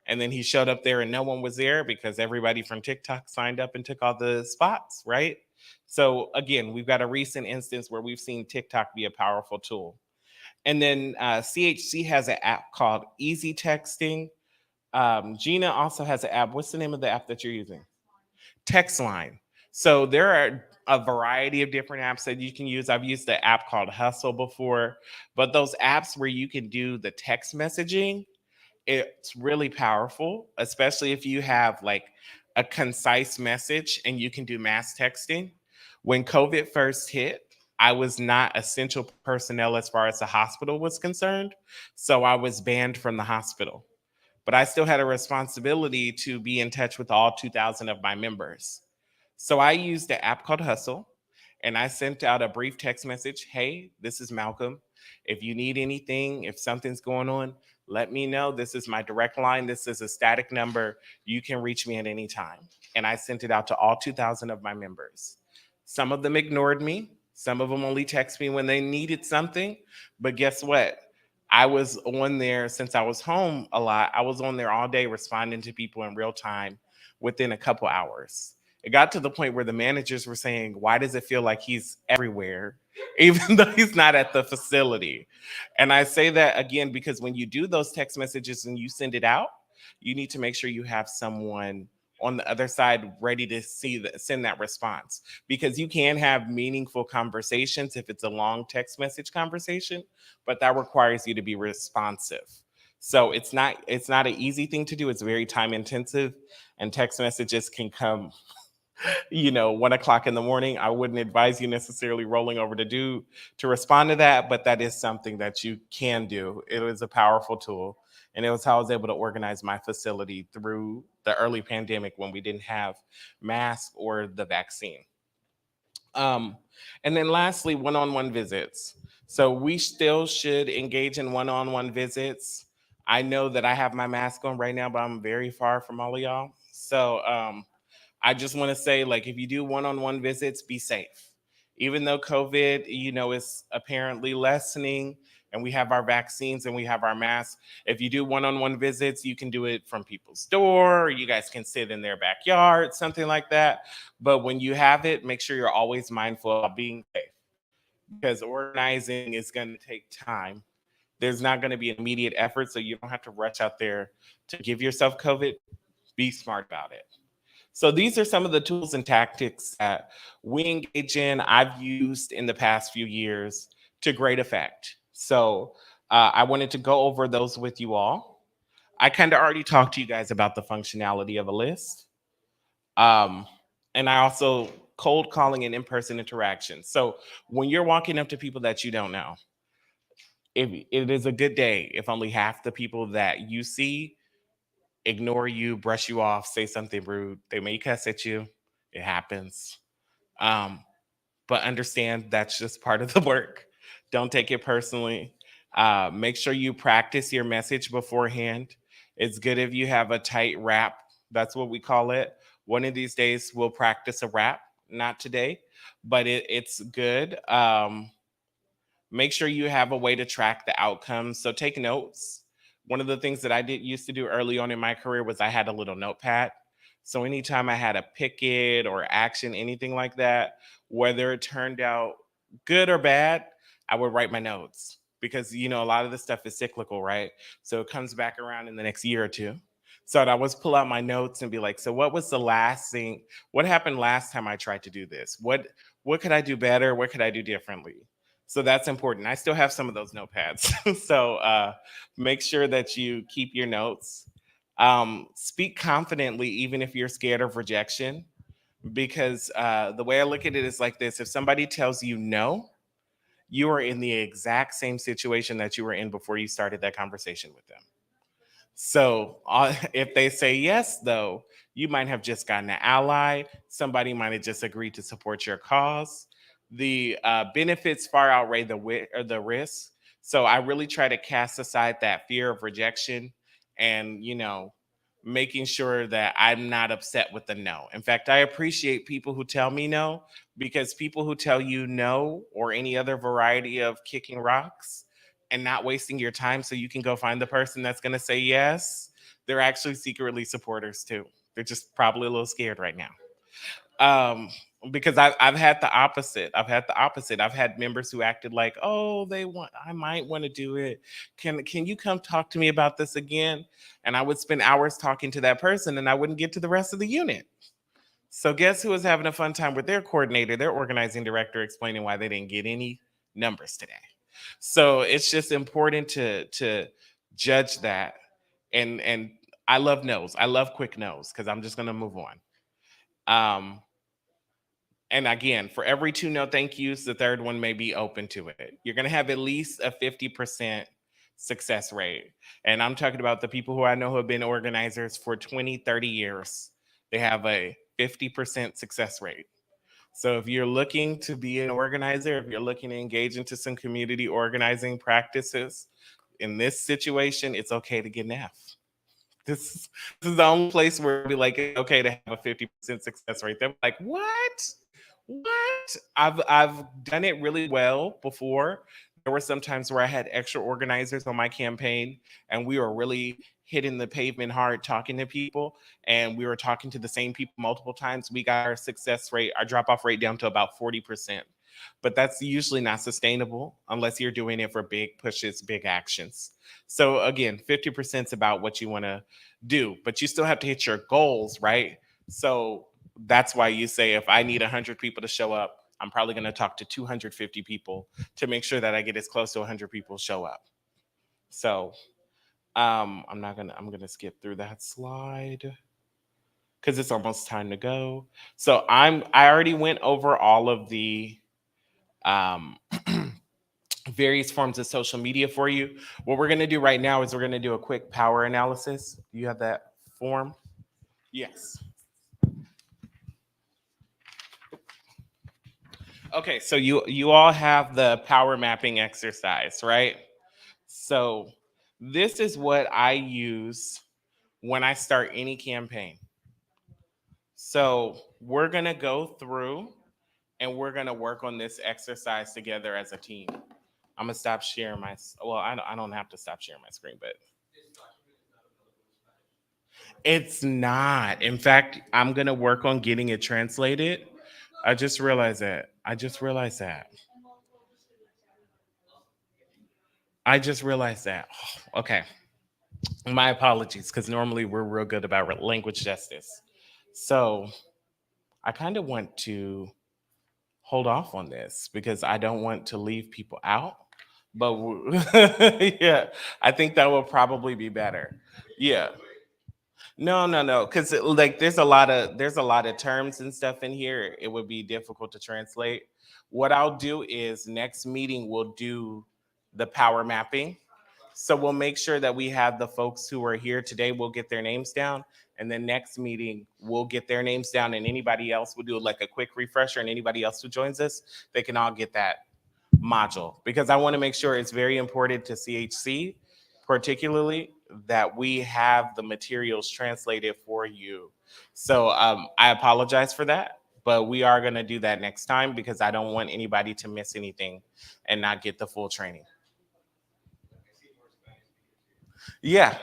And then he showed up there and no one was there because everybody from TikTok signed up and took all the spots, right? So again, we've got a recent instance where we've seen TikTok be a powerful tool. And then CHC has an app called Easy Texting. Gina also has an app. What's the name of the app that you're using? TextLine. So there are a variety of different apps that you can use. I've used the app called Hustle before, but those apps where you can do the text messaging, it's really powerful, especially if you have like a concise message and you can do mass texting. When COVID first hit, I was not essential personnel as far as the hospital was concerned, so I was banned from the hospital. But I still had a responsibility to be in touch with all 2,000 of my members. So I used the app called Hustle, and I sent out a brief text message. Hey, this is Malcolm. If you need anything, if something's going on, let me know. This is my direct line. This is a static number. You can reach me at any time. And I sent it out to all 2,000 of my members. Some of them ignored me. Some of them only text me when they needed something. But guess what? I was on there since I was home a lot. I was on there all day responding to people in real time within a couple hours. It got to the point where the managers were saying, why does it feel like he's everywhere, even though he's not at the facility? And I say that again, because when you do those text messages and you send it out, you need to make sure you have someone on the other side ready to send that response, because you can have meaningful conversations if it's a long text message conversation, but that requires you to be responsive. So it's not an easy thing to do. It's very time intensive, and text messages can come 1 o'clock in the morning. I wouldn't advise you necessarily rolling over to respond to that, but that is something that you can do. It is a powerful tool. And it was how I was able to organize my facility through the early pandemic when we didn't have masks or the vaccine. And then lastly, one-on-one visits. So we still should engage in one-on-one visits. I know that I have my mask on right now, but I'm very far from all of y'all. So I just want to say, like, if you do one-on-one visits, be safe. Even though COVID, is apparently lessening, and we have our vaccines and we have our masks, if you do one-on-one visits, you can do it from people's door, or you guys can sit in their backyard, something like that. But when you have it, make sure you're always mindful of being safe, because organizing is going to take time. There's not going to be an immediate effort, so you don't have to rush out there to give yourself COVID. Be smart about it. So these are some of the tools and tactics that we engage in, I've used in the past few years to great effect. So I wanted to go over those with you all. I kind of already talked to you guys about the functionality of a list. And I also cold calling and in-person interaction. So when you're walking up to people that you don't know, it is a good day if only half the people that you see ignore you, brush you off, say something rude. They may cuss at you. It happens. But understand that's just part of the work. Don't take it personally. Make sure you practice your message beforehand. It's good if you have a tight rap. That's what we call it. One of these days, we'll practice a rap. Not today, but it's good. Make sure you have a way to track the outcomes. So take notes. One of the things that I used to do early on in my career was I had a little notepad. So anytime I had a picket or action, anything like that, whether it turned out good or bad, I would write my notes, because, a lot of this stuff is cyclical, right? So it comes back around in the next year or two. So I'd always pull out my notes and be like, so what was the last thing? What happened last time I tried to do this? What could I do better? What could I do differently? So that's important. I still have some of those notepads. So make sure that you keep your notes. Speak confidently, even if you're scared of rejection, because the way I look at it is like this. If somebody tells you no, you are in the exact same situation that you were in before you started that conversation with them. So if they say yes, though, you might have just gotten an ally. Somebody might have just agreed to support your cause. The benefits far outweigh the risks. So I really try to cast aside that fear of rejection and, making sure that I'm not upset with the no. In fact, I appreciate people who tell me no, because people who tell you no, or any other variety of kicking rocks and not wasting your time so you can go find the person that's going to say yes, they're actually secretly supporters too. They're just probably a little scared right now. Because I've had the opposite. I've had members who acted like, oh, I might want to do it. Can you come talk to me about this again? And I would spend hours talking to that person and I wouldn't get to the rest of the unit. So guess who was having a fun time with their coordinator, their organizing director, explaining why they didn't get any numbers today. So it's just important to judge that. And I love no's. I love quick no's because I'm just gonna move on. And again, for every 2 no thank yous, the third one may be open to it. You're gonna have at least a 50% success rate. And I'm talking about the people who I know who have been organizers for 20, 30 years. They have a 50% success rate. So if you're looking to be an organizer, if you're looking to engage into some community organizing practices, in this situation, it's okay to get an F. This is the only place where it'd be like, it's okay to have a 50% success rate. They're like, what? What? I've done it really well before. There were some times where I had extra organizers on my campaign and we were really hitting the pavement hard talking to people, and we were talking to the same people multiple times. We got our success rate, our drop-off rate down to about 40%. But that's usually not sustainable unless you're doing it for big pushes, big actions. So again, 50% is about what you want to do, but you still have to hit your goals, right? So that's why you say, if I need 100 people to show up, I'm probably going to talk to 250 people to make sure that I get as close to 100 people show up. So I'm going to skip through that slide because it's almost time to go. So I already went over all of the various forms of social media for you. What we're going to do right now is we're going to do a quick power analysis. Do you have that form? Yes. Okay, so you all have the power mapping exercise, right? So this is what I use when I start any campaign. So we're going to go through and we're going to work on this exercise together as a team. I'm going to stop sharing my, well, I don't have to stop sharing my screen, but it's not. In fact, I'm going to work on getting it translated. I just realized that. I just realized that. Oh, okay. My apologies, because normally we're real good about language justice. So I kind of want to hold off on this because I don't want to leave people out. But yeah, I think that will probably be better. Yeah. No, because like there's a lot of terms and stuff in here. It would be difficult to translate. What I'll do is next meeting we'll do the power mapping. So we'll make sure that we have the folks who are here today, we'll get their names down. And then next meeting, we'll get their names down, and anybody else will do like a quick refresher, and anybody else who joins us, they can all get that module. Because I want to make sure it's very important to CHC, particularly, that we have the materials translated for you. So I apologize for that, but we are going to do that next time because I don't want anybody to miss anything and not get the full training. Yeah.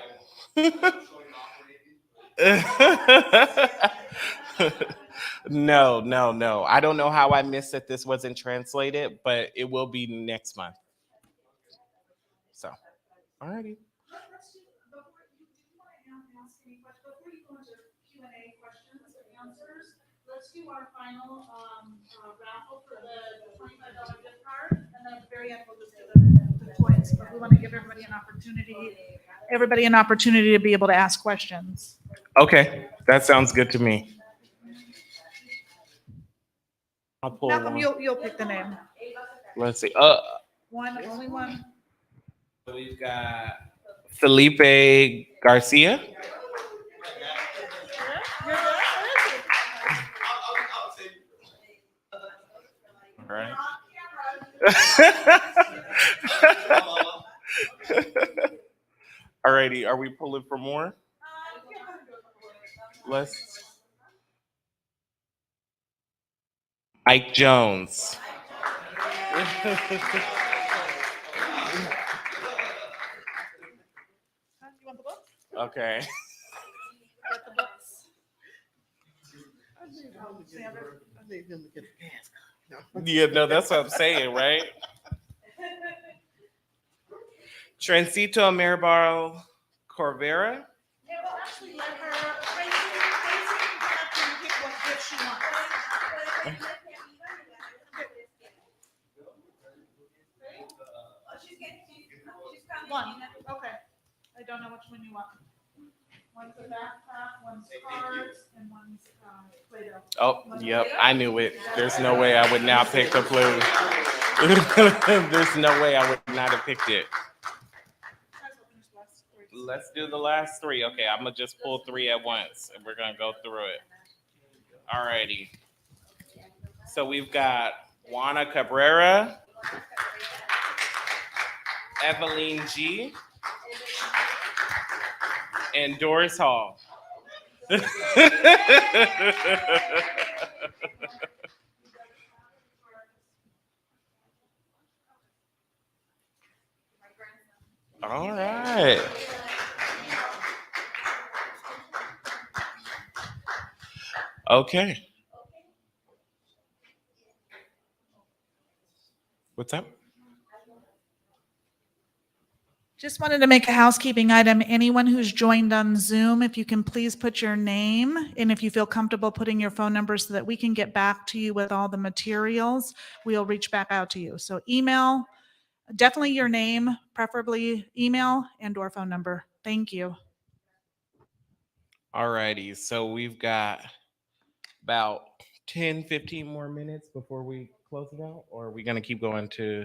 No. I don't know how I missed that this wasn't translated, but it will be next month. So, all righty. Let's do our final raffle for the $25 gift card, and then at the very end we'll just do the toys. But we want to give everybody an opportunity to be able to ask questions. Okay, that sounds good to me. I'll pull Malcolm, one. you'll pick the name. Let's see. Only one. We've got Felipe Garcia. All right. Alrighty, are we pulling for more? Let's. Mike Jones. Okay. Yeah, no, that's what I'm saying, right? Transito Maribel Corvera. Yeah, well, actually, let her. Tracy can pick what gift she when you want. One's a backpack, one's cards, and one's Play-Doh. Oh, yep, I knew it. There's no way I would not pick the blue. There's no way I would not have picked it. Let's do the last three. Okay, I'm gonna just pull three at once and we're gonna go through it. Alrighty. So we've got Juana Cabrera, Eveline G, and Doris Hall. All right. Okay. What's up? Just wanted to make a housekeeping item. Anyone who's joined on Zoom, if you can please put your name and if you feel comfortable putting your phone number so that we can get back to you with all the materials, we'll reach back out to you. So email, definitely your name, preferably email and/or phone number. Thank you. All righty. So we've got about 10, 15 more minutes before we close it out, or are we going to keep going to?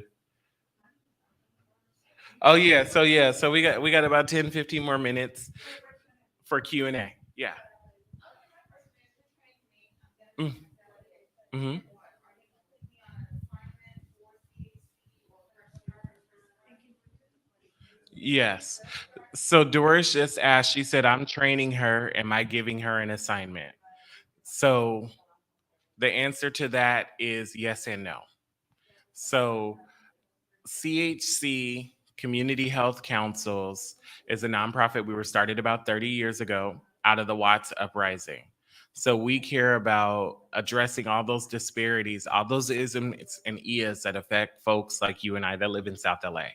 Oh yeah. So we got about 10, 15 more minutes for Q&A. Yeah. Mm-hmm. Yes. So Doris just asked, she said, I'm training her. Am I giving her an assignment? So the answer to that is yes and no. So CHC, Community Health Councils, is a nonprofit we were started about 30 years ago out of the Watts Uprising. So we care about addressing all those disparities, all those isms and IAs that affect folks like you and I that live in South LA.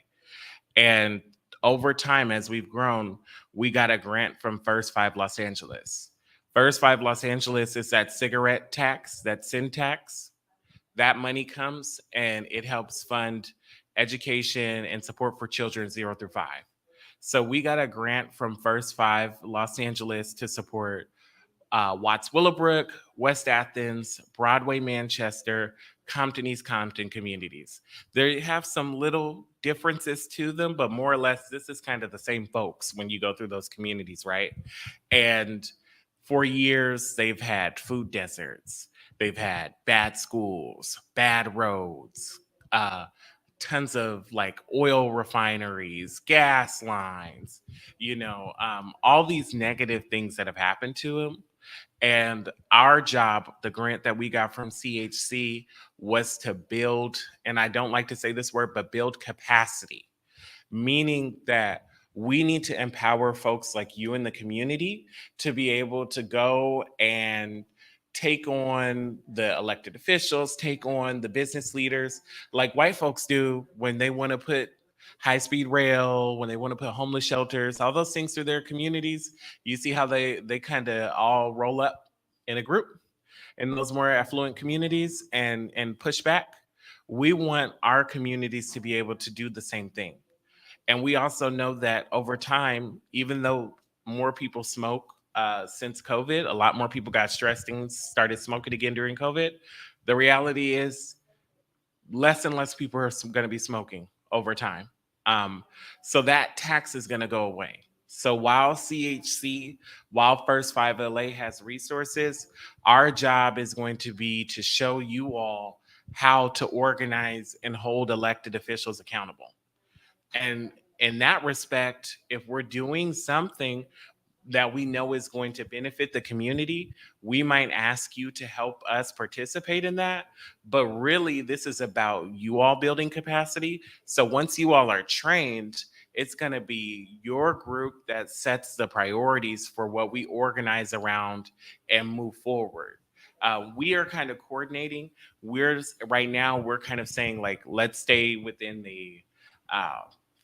And over time, as we've grown, we got a grant from First Five Los Angeles. First Five Los Angeles is that cigarette tax, that sin tax. That money comes and it helps fund education and support for children 0 through 5. So we got a grant from First Five Los Angeles to support Watts Willowbrook, West Athens, Broadway Manchester, Compton East Compton communities. They have some little differences to them, but more or less, this is kind of the same folks when you go through those communities, right? And for years, they've had food deserts. They've had bad schools, bad roads, tons of like oil refineries, gas lines, all these negative things that have happened to them. And our job, the grant that we got from CHC, was to build, and I don't like to say this word, but build capacity, meaning that we need to empower folks like you in the community to be able to go and take on the elected officials, take on the business leaders like white folks do when they want to put high-speed rail, when they want to put homeless shelters, all those things through their communities. You see how they kind of all roll up in a group in those more affluent communities and push back. We want our communities to be able to do the same thing. And we also know that over time, even though more people smoke since COVID, a lot more people got stressed and started smoking again during COVID. The reality is less and less people are going to be smoking over time. So that tax is going to go away. So while CHC, while First Five LA has resources, our job is going to be to show you all how to organize and hold elected officials accountable. And in that respect, if we're doing something that we know is going to benefit the community, we might ask you to help us participate in that. But really, this is about you all building capacity. So once you all are trained, it's going to be your group that sets the priorities for what we organize around and move forward. We are kind of coordinating. Right now, we're kind of saying like, let's stay within the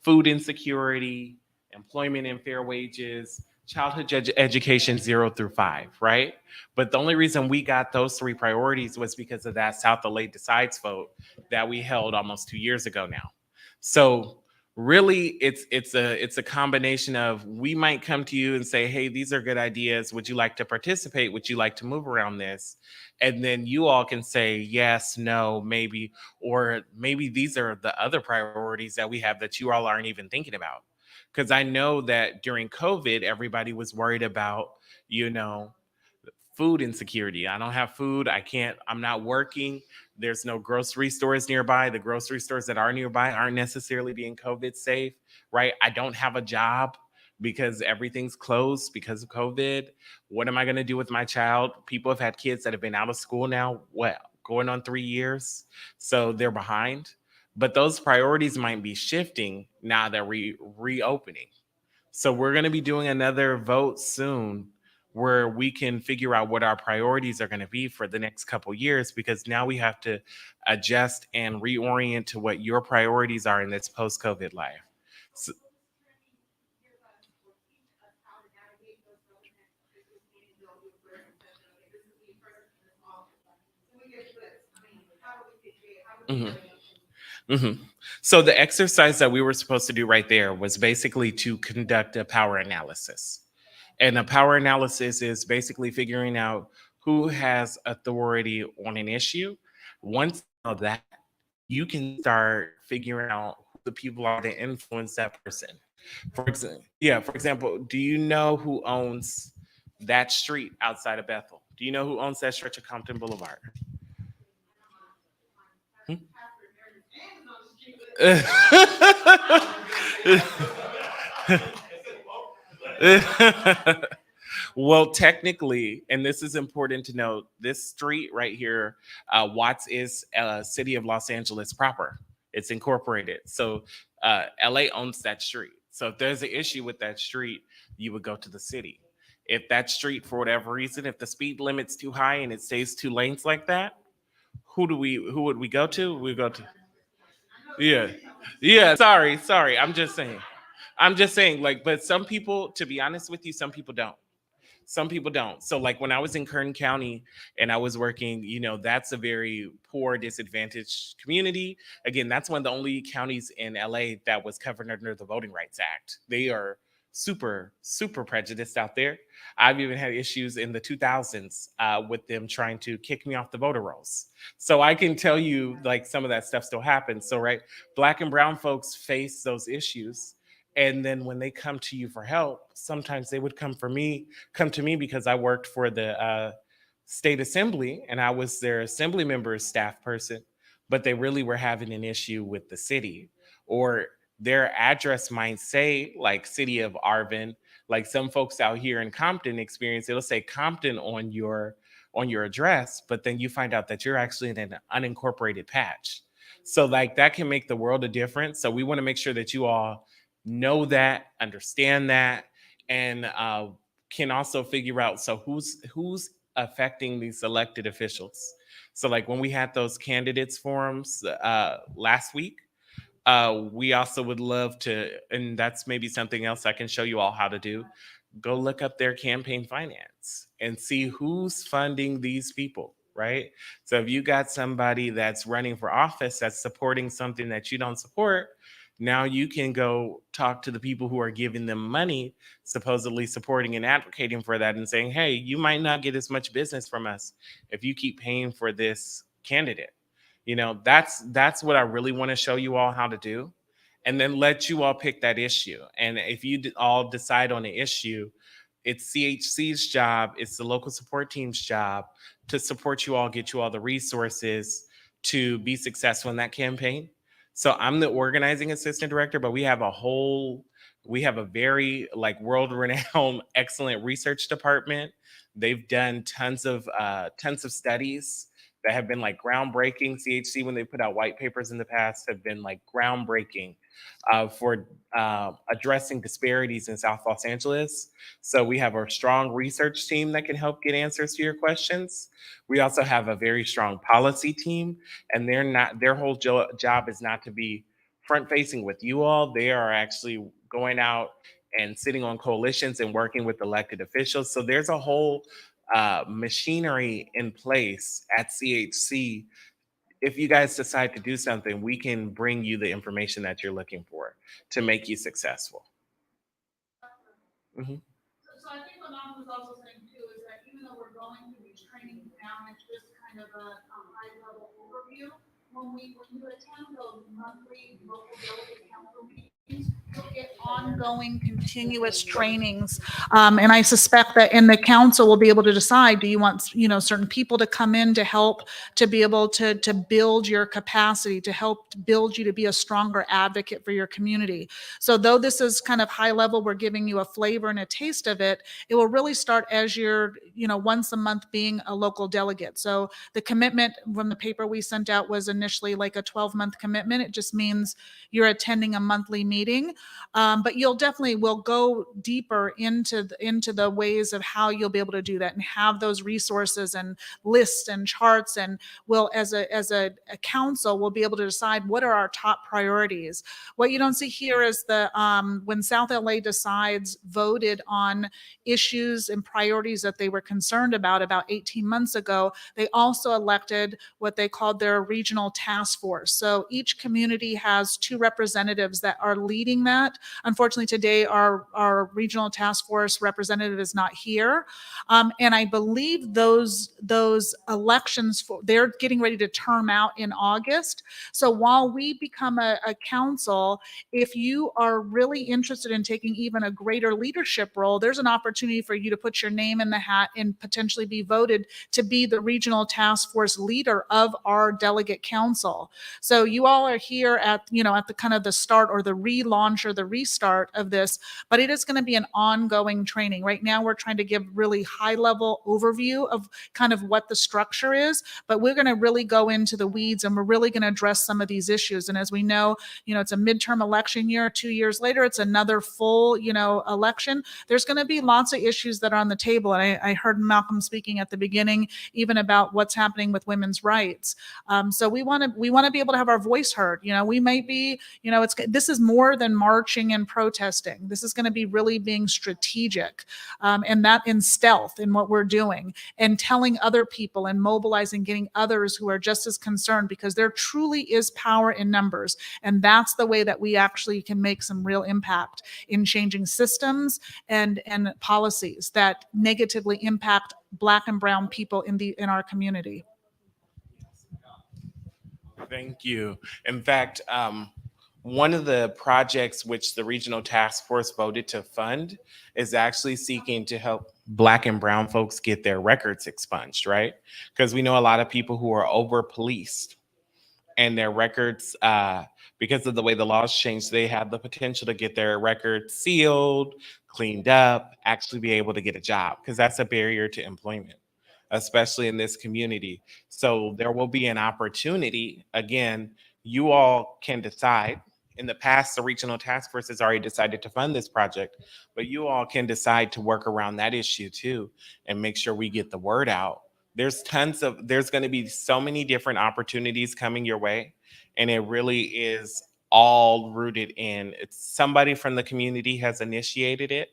food insecurity, employment and fair wages, childhood education 0 through 5, right? But the only reason we got those 3 priorities was because of that South LA Decides vote that we held almost 2 years ago now. So really it's a combination of, we might come to you and say, hey, these are good ideas, would you like to participate, would you like to move around this, and then you all can say yes, no, maybe, or maybe these are the other priorities that we have that you all aren't even thinking about. Because I know that during COVID everybody was worried about, food insecurity. I don't have food. I'm not working. There's no grocery stores nearby. The grocery stores that are nearby aren't necessarily being COVID safe, right? I don't have a job because everything's closed because of COVID. What am I going to do with my child? People have had kids that have been out of school now, going on 3 years. So they're behind. But those priorities might be shifting now that we're reopening. So we're going to be doing another vote soon where we can figure out what our priorities are going to be for the next couple years, because now we have to adjust and reorient to what your priorities are in this post-COVID life. So, Mhm. Mhm. So the exercise that we were supposed to do right there was basically to conduct a power analysis. And a power analysis is basically figuring out who has authority on an issue. Once you know that, you can start figuring out who the people are that influence that person. For example, do you know who owns that street outside of Bethel? Do you know who owns that stretch of Compton Boulevard? Well, technically, and this is important to note, this street right here, Watts, is city of Los Angeles proper. It's incorporated. So LA owns that street. So if there's an issue with that street, you would go to the city. If that street, for whatever reason, if the speed limit's too high and it stays 2 lanes like that, who would we go to? We go to, yeah. Yeah, sorry. I'm just saying, like, but some people, to be honest with you, some people don't. Some people don't. So, like, when I was in Kern County and I was working, that's a very poor, disadvantaged community. Again, that's one of the only counties in LA that was covered under the Voting Rights Act. They are super, super prejudiced out there. I've even had issues in the 2000s with them trying to kick me off the voter rolls. So I can tell you, like, some of that stuff still happens. So, right, Black and brown folks face those issues. And then when they come to you for help, sometimes they would come to me because I worked for the state assembly and I was their assembly member's staff person, but they really were having an issue with the city, or their address might say like city of Arvin. Like some folks out here in Compton experience, it'll say Compton on your address, but then you find out that you're actually in an unincorporated patch. So like that can make the world a difference. So we want to make sure that you all know that, understand that, and can also figure out, so who's affecting these elected officials. So like when we had those candidates forums last week, we also would love to, and that's maybe something else I can show you all how to do, go look up their campaign finance and see who's funding these people, right? So if you got somebody that's running for office that's supporting something that you don't support, now you can go talk to the people who are giving them money, supposedly supporting and advocating for that, and saying, hey, you might not get as much business from us if you keep paying for this candidate. That's what I really want to show you all how to do, and then let you all pick that issue. And if you all decide on an issue, it's CHC's job, it's the local support team's job to support you all, get you all the resources to be successful in that campaign. So I'm the organizing assistant director, but we have a very like world-renowned, excellent research department. They've done tons of studies that have been like groundbreaking. CHC, when they put out white papers in the past, have been like groundbreaking for addressing disparities in South Los Angeles. So we have a strong research team that can help get answers to your questions. We also have a very strong policy team, and their whole job is not to be front facing with you all. They are actually going out and sitting on coalitions and working with elected officials. So there's a whole machinery in place at CHC if you guys decide to do something, we can bring you the information that you're looking for to make you successful. Mhm. So I think what Mom was also saying too is that even though we're going through these trainings now, and it's just kind of a high level overview, when you attend those monthly local delegate council meetings, you'll get ongoing continuous trainings. And I suspect that in the council will be able to decide, do you want, certain people to come in to help to be able to build your capacity, to help build you to be a stronger advocate for your community. So though this is kind of high level, we're giving you a flavor and a taste of it, it will really start as you're, once a month being a local delegate. So the commitment from the paper we sent out was initially like a 12-month commitment. It just means you're attending a monthly meeting. But we'll go deeper into the ways of how you'll be able to do that and have those resources and lists and charts. And we'll, as a council, we'll be able to decide what are our top priorities. What you don't see here is when South LA Decides voted on issues and priorities that they were concerned about 18 months ago, they also elected what they called their regional task force. So each community has 2 representatives that are leading that. Unfortunately, today our regional task force representative is not here. And I believe those elections, they're getting ready to term out in August. So while we become a council, if you are really interested in taking even a greater leadership role, there's an opportunity for you to put your name in the hat and potentially be voted to be the regional task force leader of our delegate council. So you all are here at the kind of the start or the relaunch or the restart of this, but it is going to be an ongoing training. Right now, we're trying to give really high level overview of kind of what the structure is, but we're going to really go into the weeds and we're really going to address some of these issues. And as we know, it's a midterm election year. 2 years later, it's another full, election. There's going to be lots of issues that are on the table. And I heard Malcolm speaking at the beginning, even about what's happening with women's rights. So we want to be able to have our voice heard. We might be, this is more than marching and protesting. This is going to be really being strategic, and that in stealth in what we're doing and telling other people and mobilizing, getting others who are just as concerned, because there truly is power in numbers. And that's the way that we actually can make some real impact in changing systems and policies that negatively impact Black and brown people in our community. Thank you. In fact, one of the projects which the regional task force voted to fund is actually seeking to help Black and brown folks get their records expunged, right? Because we know a lot of people who are over policed and their records, because of the way the laws changed, they have the potential to get their records sealed, cleaned up, actually be able to get a job, because that's a barrier to employment, especially in this community. So there will be an opportunity. Again, you all can decide. In the past, the regional task force has already decided to fund this project, but you all can decide to work around that issue too and make sure we get the word out. There's going to be so many different opportunities coming your way, and it really is all rooted in somebody from the community has initiated it,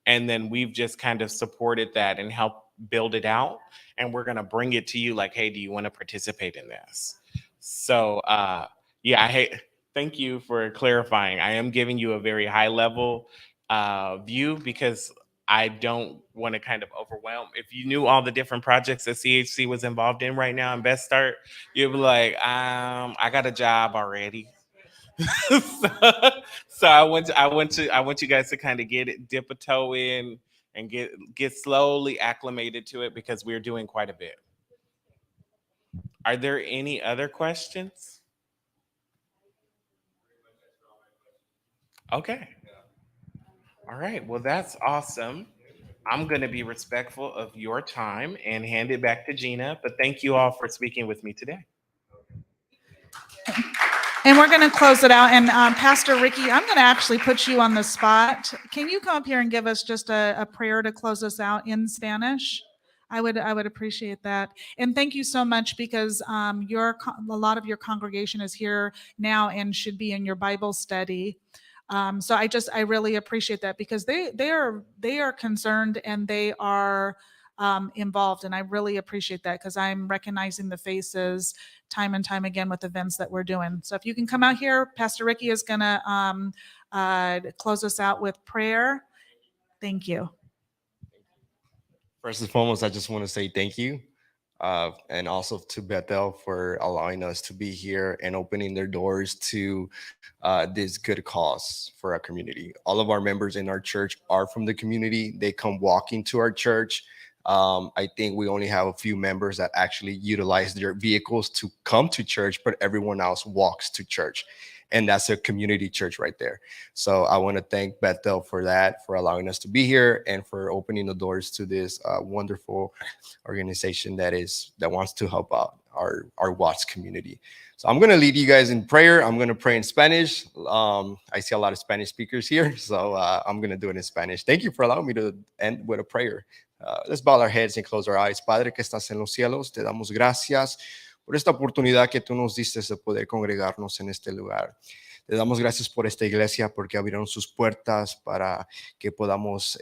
and then we've just kind of supported that and helped build it out, and we're going to bring it to you like, hey, do you want to participate in this? So thank you for clarifying. I am giving you a very high level view because I don't want to kind of overwhelm. If you knew all the different projects that CHC was involved in right now in Best Start, you'd be like, I got a job already. So I want you guys to kind of dip a toe in and get slowly acclimated to it, because we're doing quite a bit. Are there any other questions? Okay. All right. Well, that's awesome. I'm going to be respectful of your time and hand it back to Gina. But thank you all for speaking with me today. And we're going to close it out. And Pastor Ricky, I'm going to actually put you on the spot. Can you come up here and give us just a prayer to close us out in Spanish? I would appreciate that. And thank you so much, because a lot of your congregation is here now and should be in your Bible study. So I really appreciate that, because they are concerned, and they are involved. And I really appreciate that because I'm recognizing the faces time and time again with events that we're doing. So if you can come out here, Pastor Ricky is going to close us out with prayer. Thank you. First and foremost, I just want to say thank you. And also to Bethel for allowing us to be here and opening their doors to this good cause for our community. All of our members in our church are from the community. They come walking to our church. I think we only have a few members that actually utilize their vehicles to come to church, but everyone else walks to church. And that's a community church right there. So I want to thank Bethel for that, for allowing us to be here and for opening the doors to this wonderful organization that wants to help out our Watts community. So I'm going to lead you guys in prayer. I'm going to pray in Spanish. I see a lot of Spanish speakers here, so I'm going to do it in Spanish. Thank you for allowing me to end with a prayer. Let's bow our heads and close our eyes. Padre que estás en los cielos, te damos gracias por esta oportunidad que tú nos diste de poder congregarnos en este lugar. Te damos gracias por esta iglesia, porque abrieron sus puertas para que podamos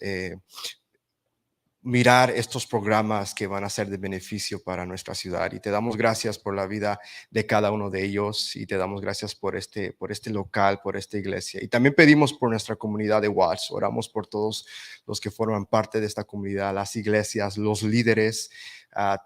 mirar estos programas que van a ser de beneficio para nuestra ciudad. Y te damos gracias por la vida de cada uno de ellos, y te damos gracias por este local, por esta iglesia. Y también pedimos por nuestra comunidad de Watts. Oramos por todos los que forman parte de esta comunidad, las iglesias, los líderes,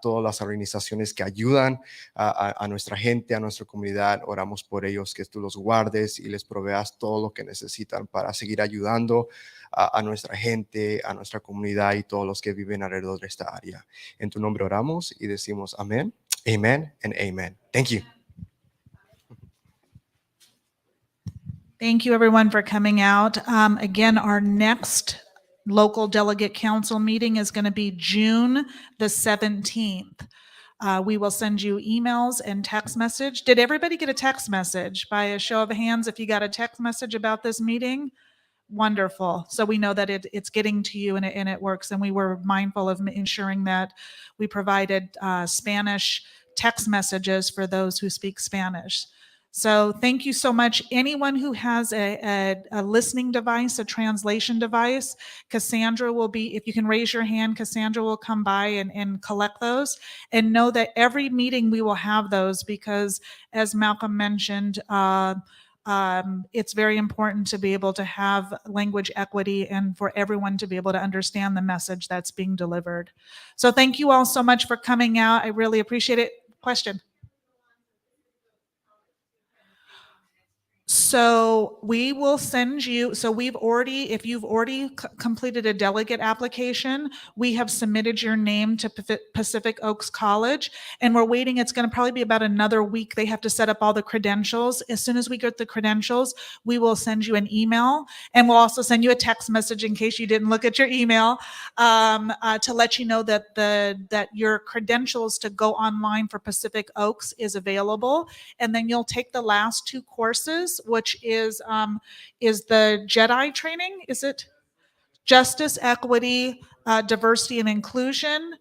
todas las organizaciones que ayudan a nuestra gente, a nuestra comunidad. Oramos por ellos, que tú los guardes y les proveas todo lo que necesitan para seguir ayudando a nuestra gente, a nuestra comunidad y todos los que viven alrededor de esta área. En tu nombre oramos y decimos amén, amen, and amen. Thank you. Thank you, everyone, for coming out. Again, our next local delegate council meeting is going to be June the 17th. We will send you emails and text message. Did everybody get a text message? By a show of hands, if you got a text message about this meeting? Wonderful. So we know that it's getting to you and it works. And we were mindful of ensuring that we provided Spanish text messages for those who speak Spanish. So thank you so much. Anyone who has a listening device, a translation device, Cassandra will be, if you can raise your hand, Cassandra will come by and collect those. And know that every meeting we will have those, because as Malcolm mentioned, it's very important to be able to have language equity and for everyone to be able to understand the message that's being delivered. So thank you all so much for coming out. I really appreciate it. Question? So we will send you, so if you've already completed a delegate application, we have submitted your name to Pacific Oaks College, and we're waiting. It's going to probably be about another week. They have to set up all the credentials. As soon as we get the credentials, we will send you an email, and we'll also send you a text message in case you didn't look at your email, to let you know that your credentials to go online for Pacific Oaks is available. And then you'll take the last two courses, which is the JEDI training. Is it Justice, Equity, Diversity and Inclusion,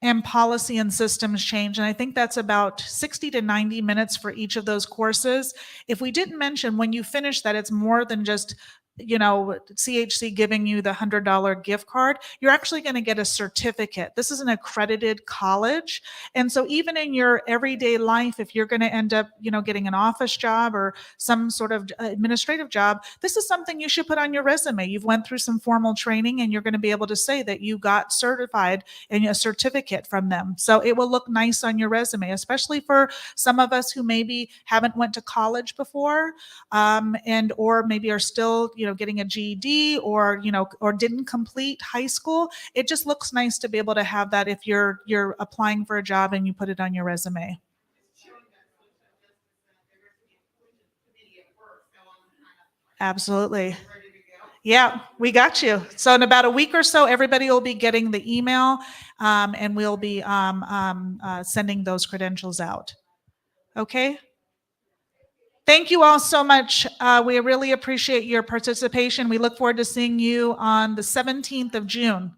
and Policy and Systems Change? And I think that's about 60 to 90 minutes for each of those courses. If we didn't mention, when you finish that, it's more than just CHC giving you the $100 gift card. You're actually going to get a certificate. This is an accredited college. And so even in your everyday life, if you're going to end up, getting an office job or some sort of administrative job, this is something you should put on your resume. You've went through some formal training and you're going to be able to say that you got certified and a certificate from them. So it will look nice on your resume, especially for some of us who maybe haven't went to college before, or maybe are still, getting a GED or didn't complete high school. It just looks nice to be able to have that if you're applying for a job and you put it on your resume. Absolutely. Yeah, we got you. So in about a week or so, everybody will be getting the email, and we'll be sending those credentials out. Okay. Thank you all so much. We really appreciate your participation. We look forward to seeing you on the 17th of June.